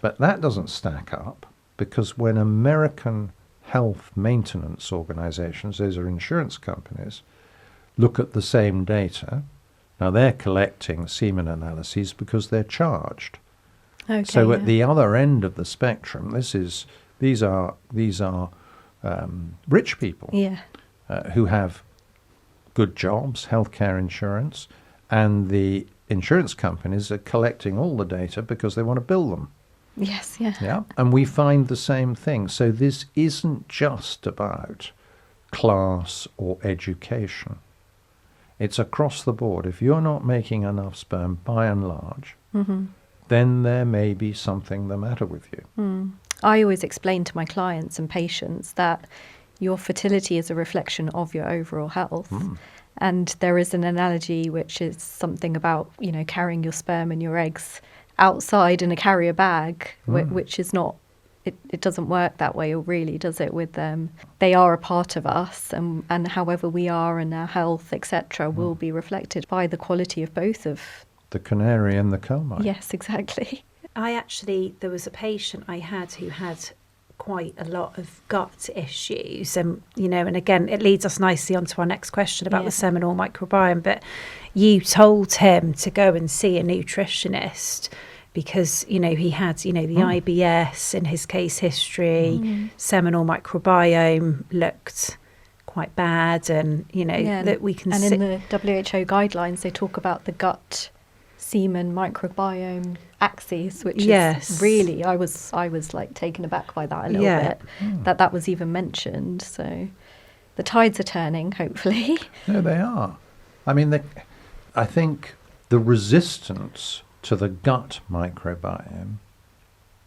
But that doesn't stack up, because when American health maintenance organizations, those are insurance companies, look at the same data, now they're collecting semen analyses because they're charged. Okay, So at the other end of the spectrum, these are rich people Yeah. who have good jobs, healthcare insurance, and the insurance companies are collecting all the data because they want to bill them. Yes, yeah. Yeah, and we find the same thing. So this isn't just about class or education. It's across the board. If you're not making enough sperm, by and large, then there may be something the matter with you. I always explain to my clients and patients that your fertility is a reflection of your overall health. And there is an analogy which is something about, carrying your sperm and your eggs outside in a carrier bag, which is not, it doesn't work that way, or really, does it, with them? They are a part of us, and however we are and our health, etc., will be reflected by the quality of both of... The canary and the coal mine. Yes, exactly. There was a patient I had who had quite a lot of gut issues, and and again it leads us nicely onto our next question about the seminal microbiome, but you told him to go and see a nutritionist because he had the IBS in his case history. Seminal microbiome looked quite bad, and that we can in the WHO guidelines they talk about the gut semen microbiome axes, which is really, I was like taken aback by that a little bit, that was even mentioned. So the tides are turning, hopefully. No, they are. I mean, I think the resistance to the gut microbiome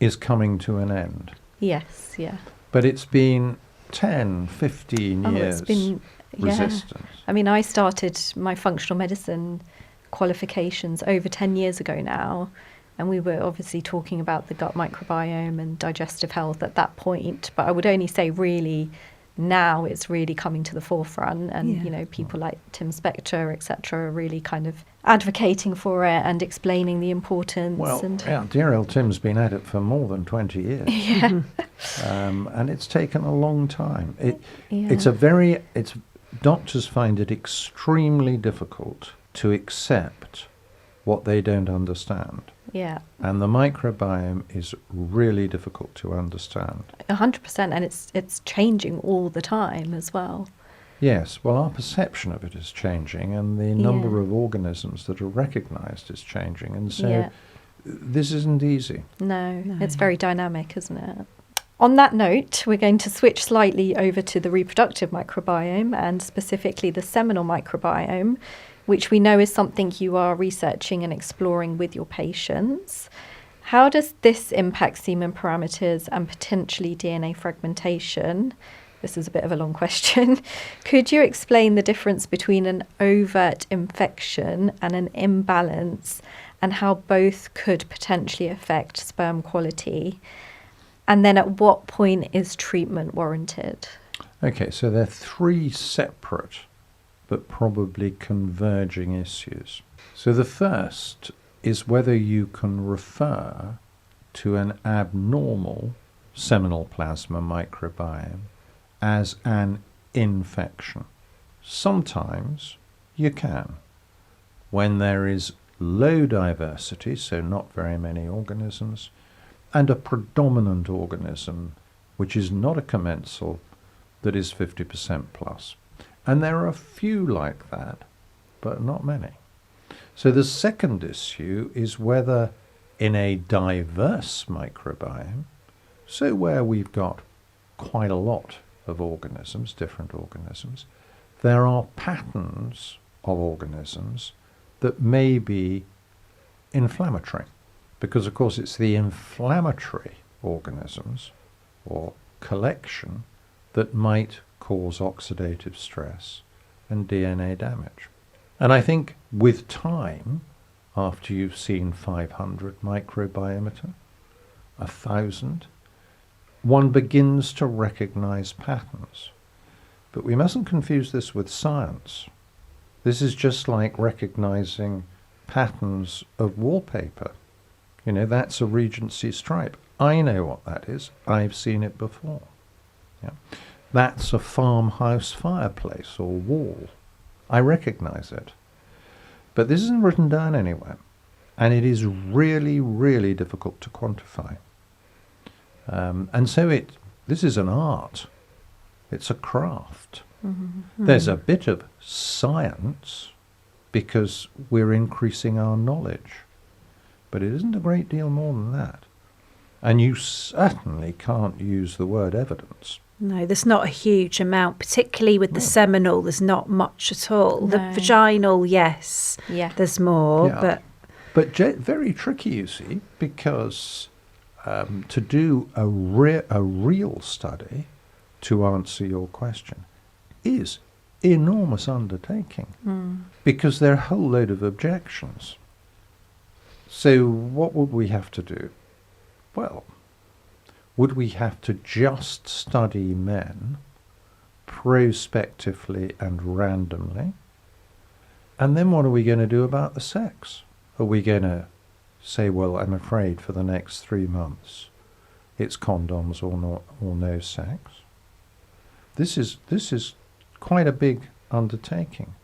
is coming to an end. Yes, yeah. But it's been 10, 15 years it's been, resistance. I mean, I started my functional medicine qualifications over 10 years ago now, and we were obviously talking about the gut microbiome and digestive health at that point, but I would only say really now it's really coming to the forefront, and people like Tim Spector, etc., are really kind of advocating for it and explaining the importance. Well, dear old Tim's been at it for more than 20 years. And it's taken a long time. Doctors find it extremely difficult to accept what they don't understand. Yeah. And the microbiome is really difficult to understand. 100%, and it's changing all the time as well. Yes, well, our perception of it is changing, and the number of organisms that are recognised is changing, and so this isn't easy. No, it's very dynamic, isn't it? On that note, we're going to switch slightly over to the reproductive microbiome, and specifically the seminal microbiome, which we know is something you are researching and exploring with your patients. How does this impact semen parameters and potentially DNA fragmentation? This is a bit of a long question. Could you explain the difference between an overt infection and an imbalance, and how both could potentially affect sperm quality? And then at what point is treatment warranted? Okay, so there are three separate but probably converging issues. So the first is whether you can refer to an abnormal seminal plasma microbiome as an infection. Sometimes you can. When there is low diversity, so not very many organisms, and a predominant organism, which is not a commensal, that is 50% plus. And there are a few like that, but not many. So the second issue is whether in a diverse microbiome, so where we've got quite a lot of organisms, different organisms, there are patterns of organisms that may be inflammatory. Because, of course, it's the inflammatory organisms or collection that might cause oxidative stress and DNA damage. And I think with time, after you've seen 500 microbiometer, 1,000, one begins to recognize patterns. But we mustn't confuse this with science. This is just like recognizing patterns of wallpaper. That's a Regency stripe. I know what that is. I've seen it before. Yeah. That's a farmhouse fireplace or wall. I recognize it. But this isn't written down anywhere. And it is really, really difficult to quantify. And so this is an art. It's a craft. There's a bit of science because we're increasing our knowledge, but it isn't a great deal more than that. And you certainly can't use the word evidence. No, there's not a huge amount, particularly with the seminal. There's not much at all. No. The vaginal, yes, there's more, but very tricky, you see, because to do a real study to answer your question is enormous undertaking because there are a whole load of objections. So what would we have to do? Well, would we have to just study men prospectively and randomly? And then what are we going to do about the sex? Are we going to say, well, I'm afraid for the next 3 months it's condoms or no sex? This is quite a big undertaking,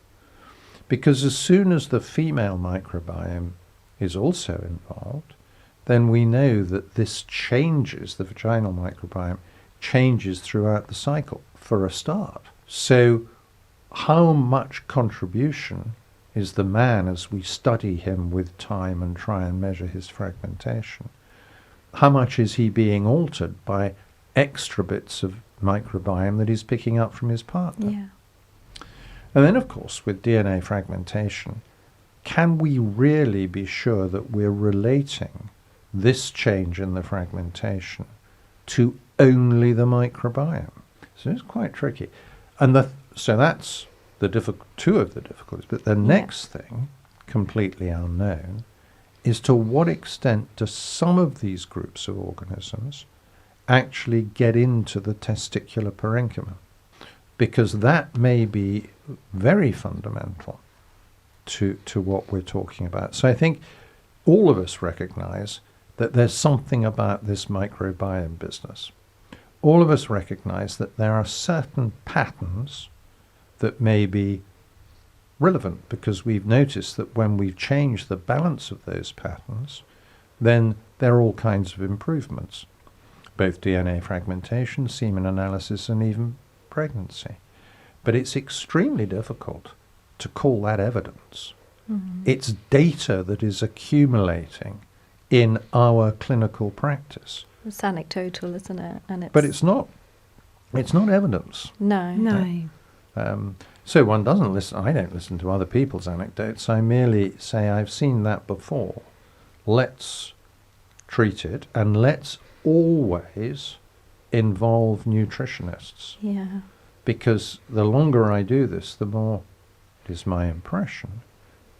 because as soon as the female microbiome is also involved, then we know that this changes, the vaginal microbiome changes throughout the cycle for a start. So how much contribution is the man as we study him with time and try and measure his fragmentation? How much is he being altered by extra bits of microbiome that he's picking up from his partner? Yeah. And then, of course, with DNA fragmentation, can we really be sure that we're relating this change in the fragmentation to only the microbiome? So it's quite tricky. And so that's two of the difficulties. But the next thing, completely unknown, is to what extent do some of these groups of organisms actually get into the testicular parenchyma? Because that may be very fundamental to what we're talking about. So I think all of us recognize that there's something about this microbiome business. All of us recognize that there are certain patterns that may be relevant, because we've noticed that when we've changed the balance of those patterns, then there are all kinds of improvements, both DNA fragmentation, semen analysis, and even pregnancy. But it's extremely difficult to call that evidence. It's data that is accumulating in our clinical practice. It's anecdotal, isn't it? But it's not evidence. No. So one doesn't listen. I don't listen to other people's anecdotes. I merely say, I've seen that before. Let's treat it, and let's always involve nutritionists. Yeah. Because the longer I do this, the more it is my impression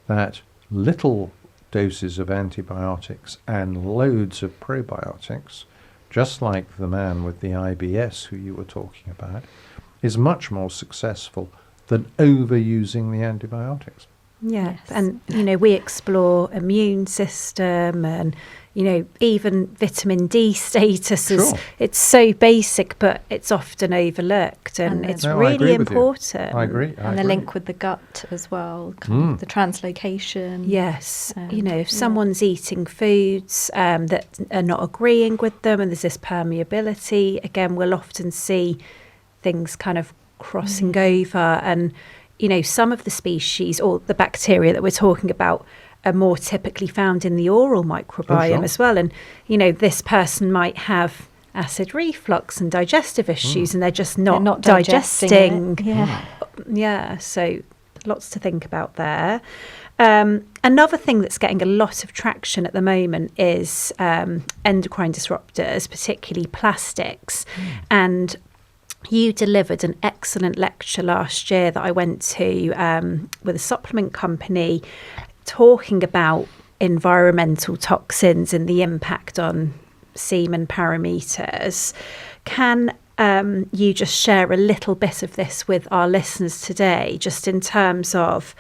that little doses of antibiotics and loads of probiotics, just like the man with the IBS who you were talking about, is much more successful than overusing the antibiotics. Yeah, and, we explore immune system and, even vitamin D status. It's so basic, but it's often overlooked, and it's really important. I agree. And the link with the gut as well, the translocation. Yes, if someone's eating foods that are not agreeing with them, and there's this permeability, again, we'll often see things kind of crossing over, and some of the species or the bacteria that we're talking about are more typically found in the oral microbiome as well. And this person might have acid reflux and digestive issues, and they're just not digesting. Yeah, so lots to think about there. Another thing that's getting a lot of traction at the moment is endocrine disruptors, particularly plastics. And you delivered an excellent lecture last year that I went to with a supplement company, talking about environmental toxins and the impact on semen parameters. Can you just share a little bit of this with our listeners today, just in terms of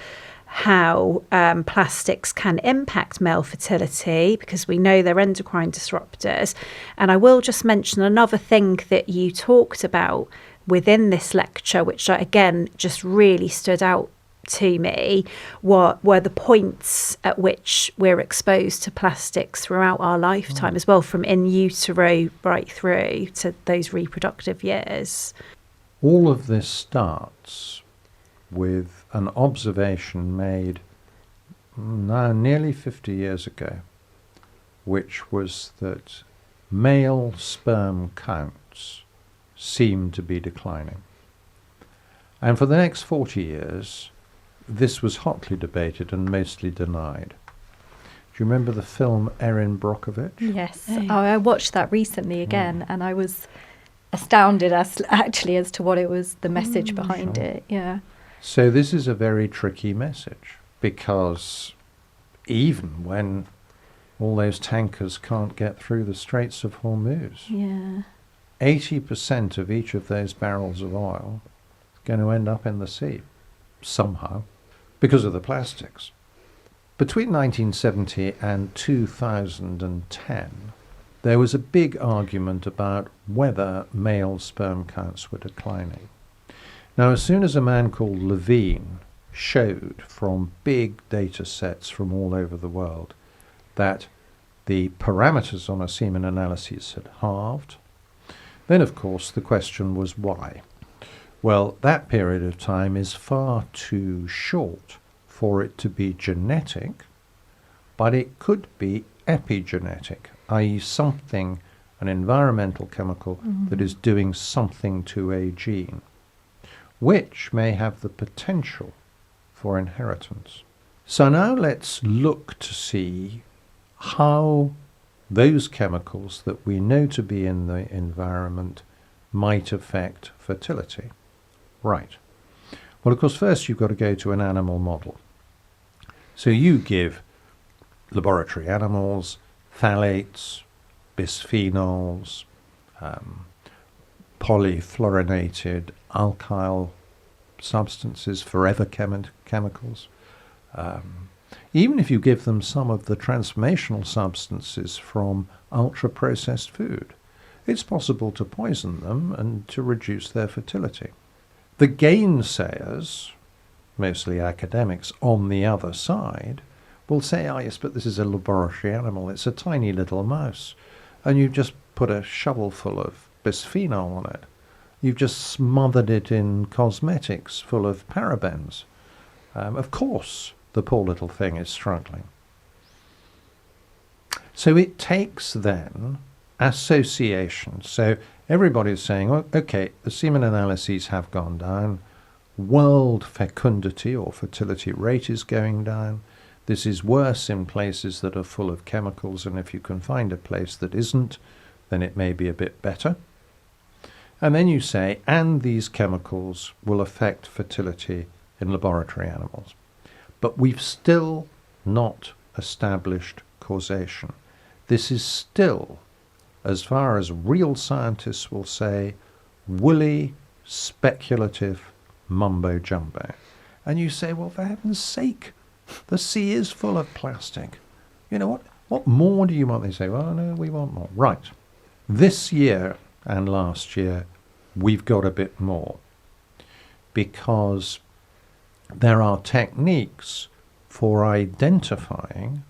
how plastics can impact male fertility, because we know they're endocrine disruptors. And I will just mention another thing that you talked about within this lecture, which again just really stood out to me, were the points at which we're exposed to plastics throughout our lifetime as well, from in utero right through to those reproductive years. All of this starts with an observation made now nearly 50 years ago, which was that male sperm counts seemed to be declining. And for the next 40 years, this was hotly debated and mostly denied. Do you remember the film Erin Brockovich? Yes. I watched that recently again, and I was astounded as to what it was, the message behind it. Yeah. So this is a very tricky message, because even when all those tankers can't get through the Straits of Hormuz, 80% of each of those barrels of oil is going to end up in the sea somehow because of the plastics. Between 1970 and 2010, there was a big argument about whether male sperm counts were declining. Now, as soon as a man called Levine showed from big data sets from all over the world that the parameters on a semen analysis had halved, then of course the question was why. Well, that period of time is far too short for it to be genetic, but it could be epigenetic, i.e. something, an environmental chemical that is doing something to a gene, which may have the potential for inheritance. So now let's look to see how those chemicals that we know to be in the environment might affect fertility. Right. Well, of course, first you've got to go to an animal model. So you give laboratory animals phthalates, bisphenols, polyfluorinated alkyl substances, forever chemicals. Even if you give them some of the transformational substances from ultra-processed food, it's possible to poison them and to reduce their fertility. The gainsayers, mostly academics on the other side, will say, oh yes, but this is a laboratory animal, it's a tiny little mouse, and you just put a shovelful of bisphenol on it. You've just smothered it in cosmetics full of parabens. Of course, the poor little thing is struggling. So it takes then association. So everybody's saying, oh, okay, the semen analyses have gone down, world fecundity or fertility rate is going down. This is worse in places that are full of chemicals, and if you can find a place that isn't, then it may be a bit better. And then you say, and these chemicals will affect fertility in laboratory animals. But we've still not established causation. This is still, as far as real scientists will say, woolly, speculative mumbo-jumbo. And you say, well, for heaven's sake, the sea is full of plastic. You know, what more do you want? They say, well, no, we want more. Right. This year and last year, we've got a bit more, because there are techniques for identifying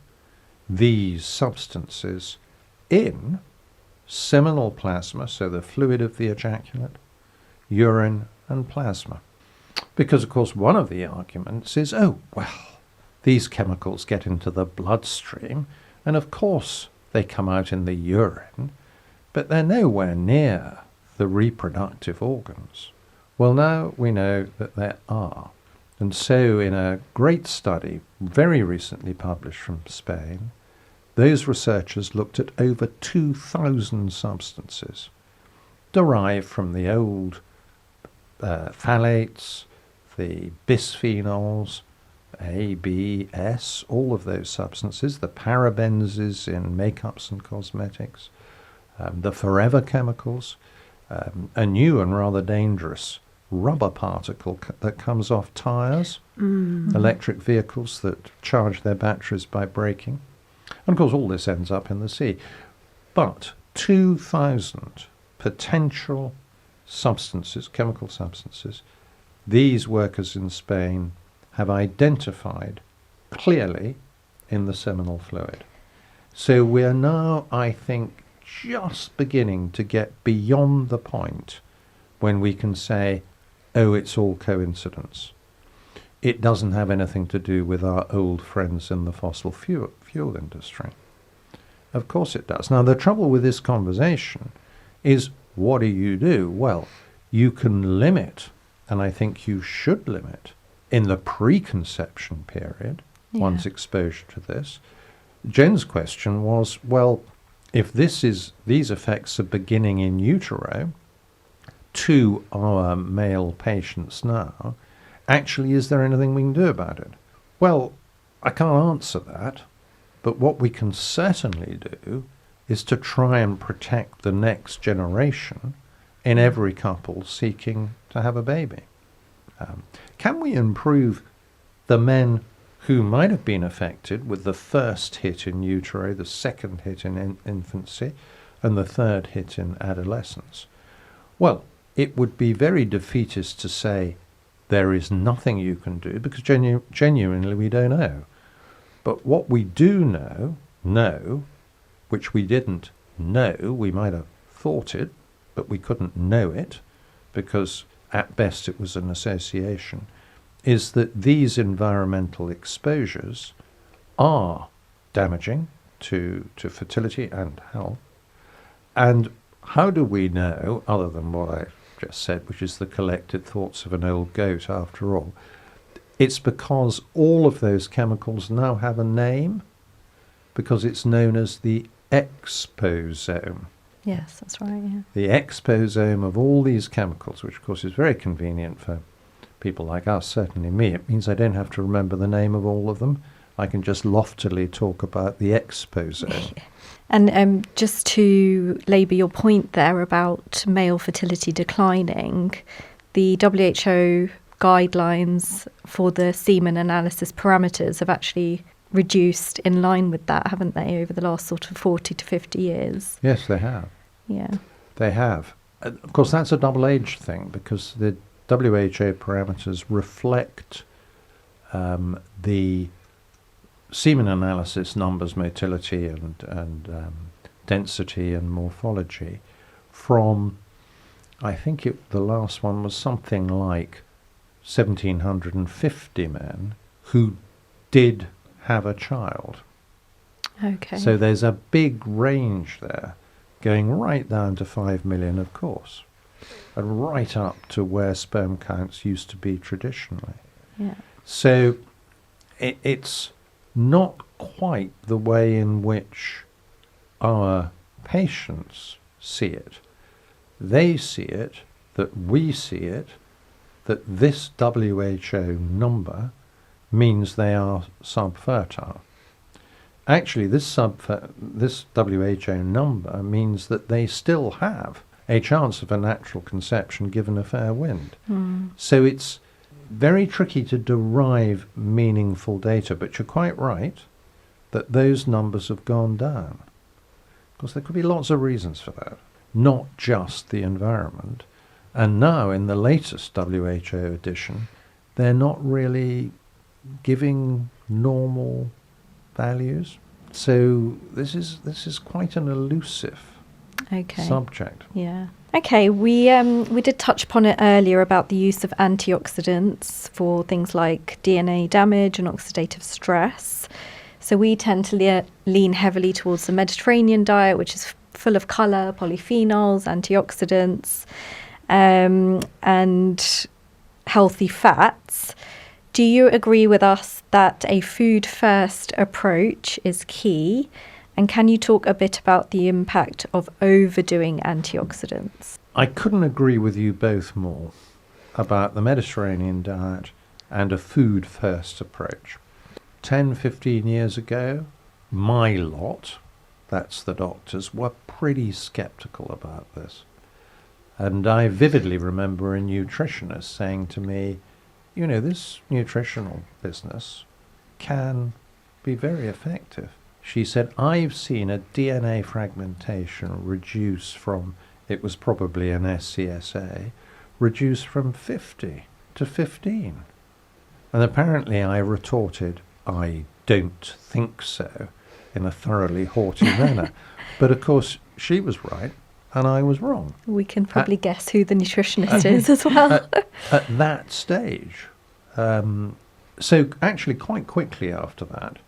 these substances in seminal plasma, so the fluid of the ejaculate, urine and plasma. Because, of course, one of the arguments is, oh, well, these chemicals get into the bloodstream, and of course they come out in the urine, but they're nowhere near the reproductive organs. Well, now we know that there are. And so in a great study, very recently published from Spain, those researchers looked at over 2,000 substances derived from the old phthalates, the bisphenols, A, B, S, all of those substances, the parabenzes in makeups and cosmetics, the forever chemicals, a new and rather dangerous rubber particle that comes off tyres, electric vehicles that charge their batteries by braking. And of course all this ends up in the sea. But 2,000 potential substances, chemical substances, these workers in Spain have identified clearly in the seminal fluid. So we are now, I think, just beginning to get beyond the point when we can say, oh, it's all coincidence. It doesn't have anything to do with our old friends in the fossil fuel industry. Of course it does. Now, the trouble with this conversation is, what do? Well, you can limit, and I think you should limit, in the preconception period, one's exposure to this. Jen's question was, well, if these effects are beginning in utero to our male patients now, actually, is there anything we can do about it? Well, I can't answer that, but what we can certainly do is to try and protect the next generation in every couple seeking to have a baby. Can we improve the men who might have been affected with the first hit in utero, the second hit in infancy, and the third hit in adolescence? Well, it would be very defeatist to say there is nothing you can do, because genuinely we don't know. But what we do know, which we didn't know, we might have thought it, but we couldn't know it, because at best it was an association, is that these environmental exposures are damaging to fertility and health. And how do we know, other than what I just said, which is the collected thoughts of an old goat after all? It's because all of those chemicals now have a name, because it's known as the exposome. Yes, that's right, yeah. The exposome of all these chemicals, which of course is very convenient for people like us, certainly me. It means I don't have to remember the name of all of them. I can just loftily talk about the exposome. And just to labour your point there about male fertility declining, the WHO guidelines for the semen analysis parameters have actually reduced in line with that, haven't they, over the last sort of 40 to 50 years? Yes, they have. Yeah. They have. Of course, that's a double-edged thing, because the WHO parameters reflect the semen analysis numbers, motility and density and morphology from, I think the last one was something like 1,750 men who did have a child. Okay. So there's a big range there, going right down to 5 million, of course, and right up to where sperm counts used to be traditionally. Yeah. So it's not quite the way in which our patients see it. They see it, that we see it, that this WHO number means they are subfertile. Actually, this WHO number means that they still have a chance of a natural conception given a fair wind. So it's very tricky to derive meaningful data, but you're quite right that those numbers have gone down. Of course, there could be lots of reasons for that, not just the environment. And now, in the latest WHO edition, they're not really giving normal values. So this is quite an elusive subject. Yeah. Okay, we did touch upon it earlier about the use of antioxidants for things like DNA damage and oxidative stress. So we tend to lean heavily towards the Mediterranean diet, which is full of colour, polyphenols, antioxidants, and healthy fats. Do you agree with us that a food-first approach is key? And can you talk a bit about the impact of overdoing antioxidants? I couldn't agree with you both more about the Mediterranean diet and a food-first approach. 10, 15 years ago, my lot, that's the doctors, were pretty sceptical about this. And I vividly remember a nutritionist saying to me, you know, this nutritional business can be very effective. She said, I've seen a DNA fragmentation reduce from, it was probably an SCSA, reduce from 50 to 15. And apparently I retorted, I don't think so, in a thoroughly haughty manner. But of course, she was right. and I was wrong. We can probably guess who the nutritionist is as well. At that stage. So actually quite quickly after that,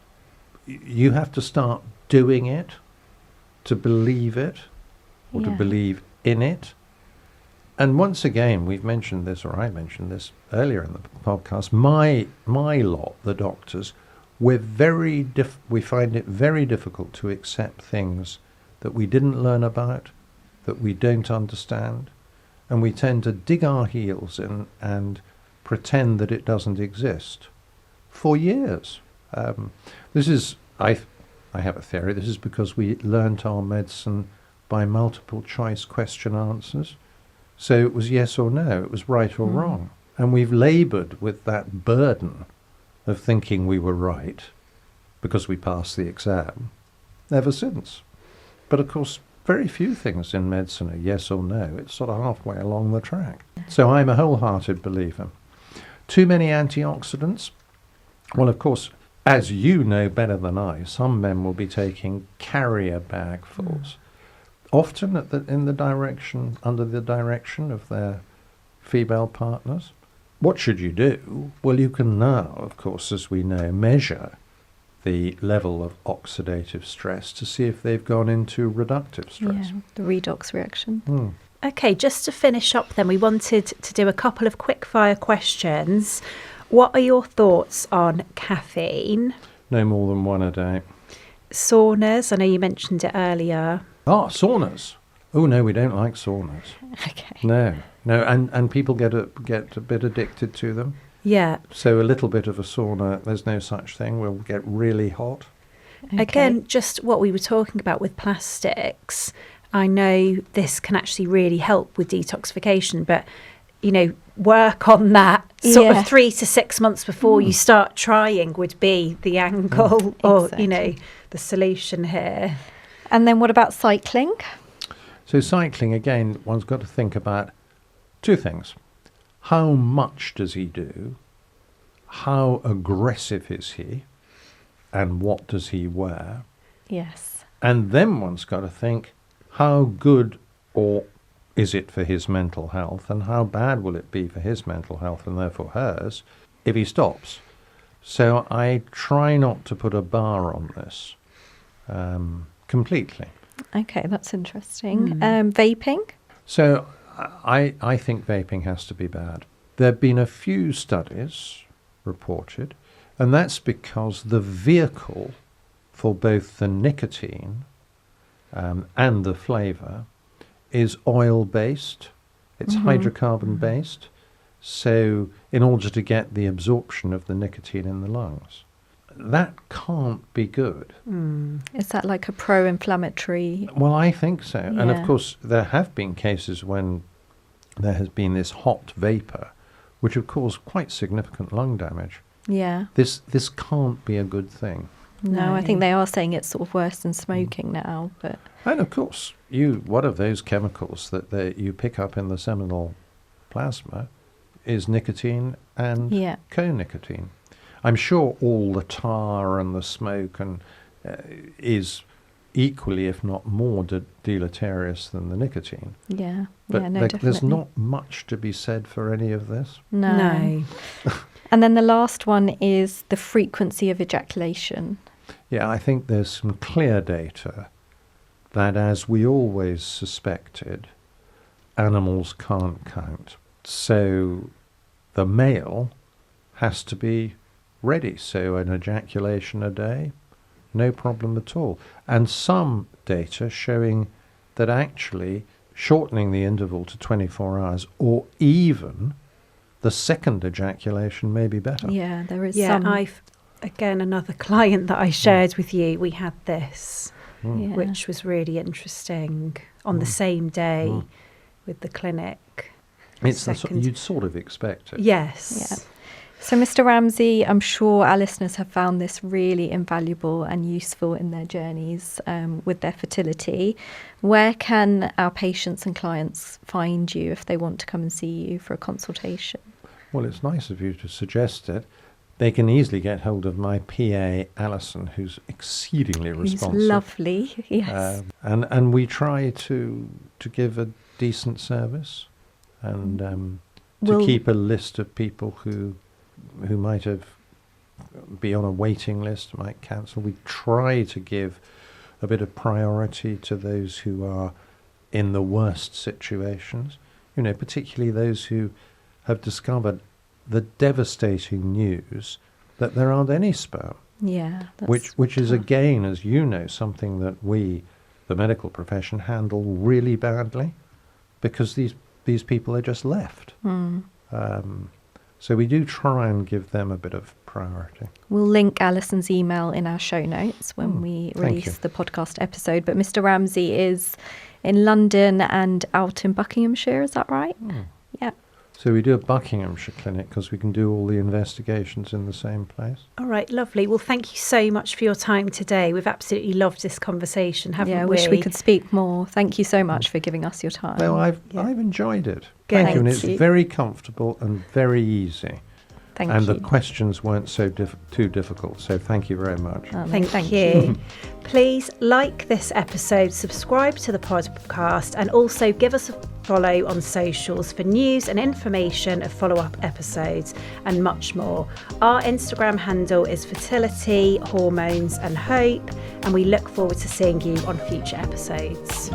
you have to start doing it to believe it, or to believe in it. And once again, we've mentioned this, or I mentioned this earlier in the podcast, my lot, the doctors, we find it very difficult to accept things that we didn't learn about, that we don't understand, and we tend to dig our heels in and pretend that it doesn't exist for years. This is, I have a theory, this is because we learnt our medicine by multiple choice question answers. So it was yes or no, it was right or wrong. And we've laboured with that burden of thinking we were right because we passed the exam ever since. But of course, very few things in medicine are yes or no. It's sort of halfway along the track. So I'm a wholehearted believer. Too many antioxidants? Well, of course, as you know better than I, some men will be taking carrier bagfuls, often under the direction of their female partners. What should you do? Well, you can now, of course, as we know, measure the level of oxidative stress to see if they've gone into reductive stress. Yeah, the redox reaction. Okay, just to finish up then, we wanted to do a couple of quick fire questions. What are your thoughts on caffeine? No more than one a day. Saunas, I know you mentioned it earlier. Ah, saunas. Oh, no, we don't like saunas. Okay. No, and people get a bit addicted to them. Yeah. So a little bit of a sauna, there's no such thing. We'll get really hot. Okay. Again, just what we were talking about with plastics, I know this can actually really help with detoxification, but, work on that sort of 3 to 6 months before you start trying would be the angle or, Exactly. the solution here. And then what about cycling? So cycling, again, one's got to think about two things. How much does he do? How aggressive is he? And what does he wear? Yes. And then one's got to think, how good or is it for his mental health, and how bad will it be for his mental health and therefore hers if he stops? So I try not to put a bar on this completely. Okay, that's interesting. Vaping? So I think vaping has to be bad. There have been a few studies reported, and that's because the vehicle for both the nicotine and the flavour is oil-based. It's hydrocarbon-based. So in order to get the absorption of the nicotine in the lungs, that can't be good. Is that like a pro-inflammatory? Well, I think so. Yeah. And of course, there have been cases when there has been this hot vapour, which have caused quite significant lung damage. Yeah. This can't be a good thing. No, I think they are saying it's sort of worse than smoking now. But And of course, one of those chemicals that you pick up in the seminal plasma is nicotine and co-nicotine. I'm sure all the tar and the smoke is equally, if not more, deleterious than the nicotine. yeah, But no, there's definitely not much to be said for any of this. No. And then the last one is the frequency of ejaculation. Yeah, I think there's some clear data that, as we always suspected, animals can't count. So the male has to be ready. So an ejaculation a day, no problem at all. And some data showing that actually shortening the interval to 24 hours or even the second ejaculation may be better. Yeah, there is Yeah, some. again, another client that I shared with you, we had this, Yeah. which was really interesting on the same day with the clinic. It's you'd sort of expect it. Yes. Yeah. So, Mr. Ramsay, I'm sure our listeners have found this really invaluable and useful in their journeys with their fertility. Where can our patients and clients find you if they want to come and see you for a consultation? Well, it's nice of you to suggest it. they can easily get hold of my PA, Alison, who's exceedingly responsive. He's lovely, yes. And we try to give a decent service and to keep a list of people who might have be on a waiting list, might cancel. We try to give a bit of priority to those who are in the worst situations, particularly those who have discovered the devastating news that there aren't any sperm. Yeah. Which is, again, as you know, something that we, the medical profession, handle really badly, because these people are just left. So we do try and give them a bit of priority. We'll link Alison's email in our show notes when we release the podcast episode. But Mr. Ramsay is in London and out in Buckinghamshire, is that right? Yeah. So we do a Buckinghamshire clinic because we can do all the investigations in the same place. All right, lovely. Well, thank you so much for your time today. We've absolutely loved this conversation, haven't we? Yeah, I wish we could speak more. Thank you so much for giving us your time. Well, I've enjoyed it. Good. Thank you. And it's very comfortable and very easy. Thank you. And the questions weren't so too difficult, so thank you very much. Thank you. Please like this episode, subscribe to the podcast, and also give us a follow on socials for news and information of follow-up episodes and much more. Our Instagram handle is Fertility, Hormones and Hope, and we look forward to seeing you on future episodes.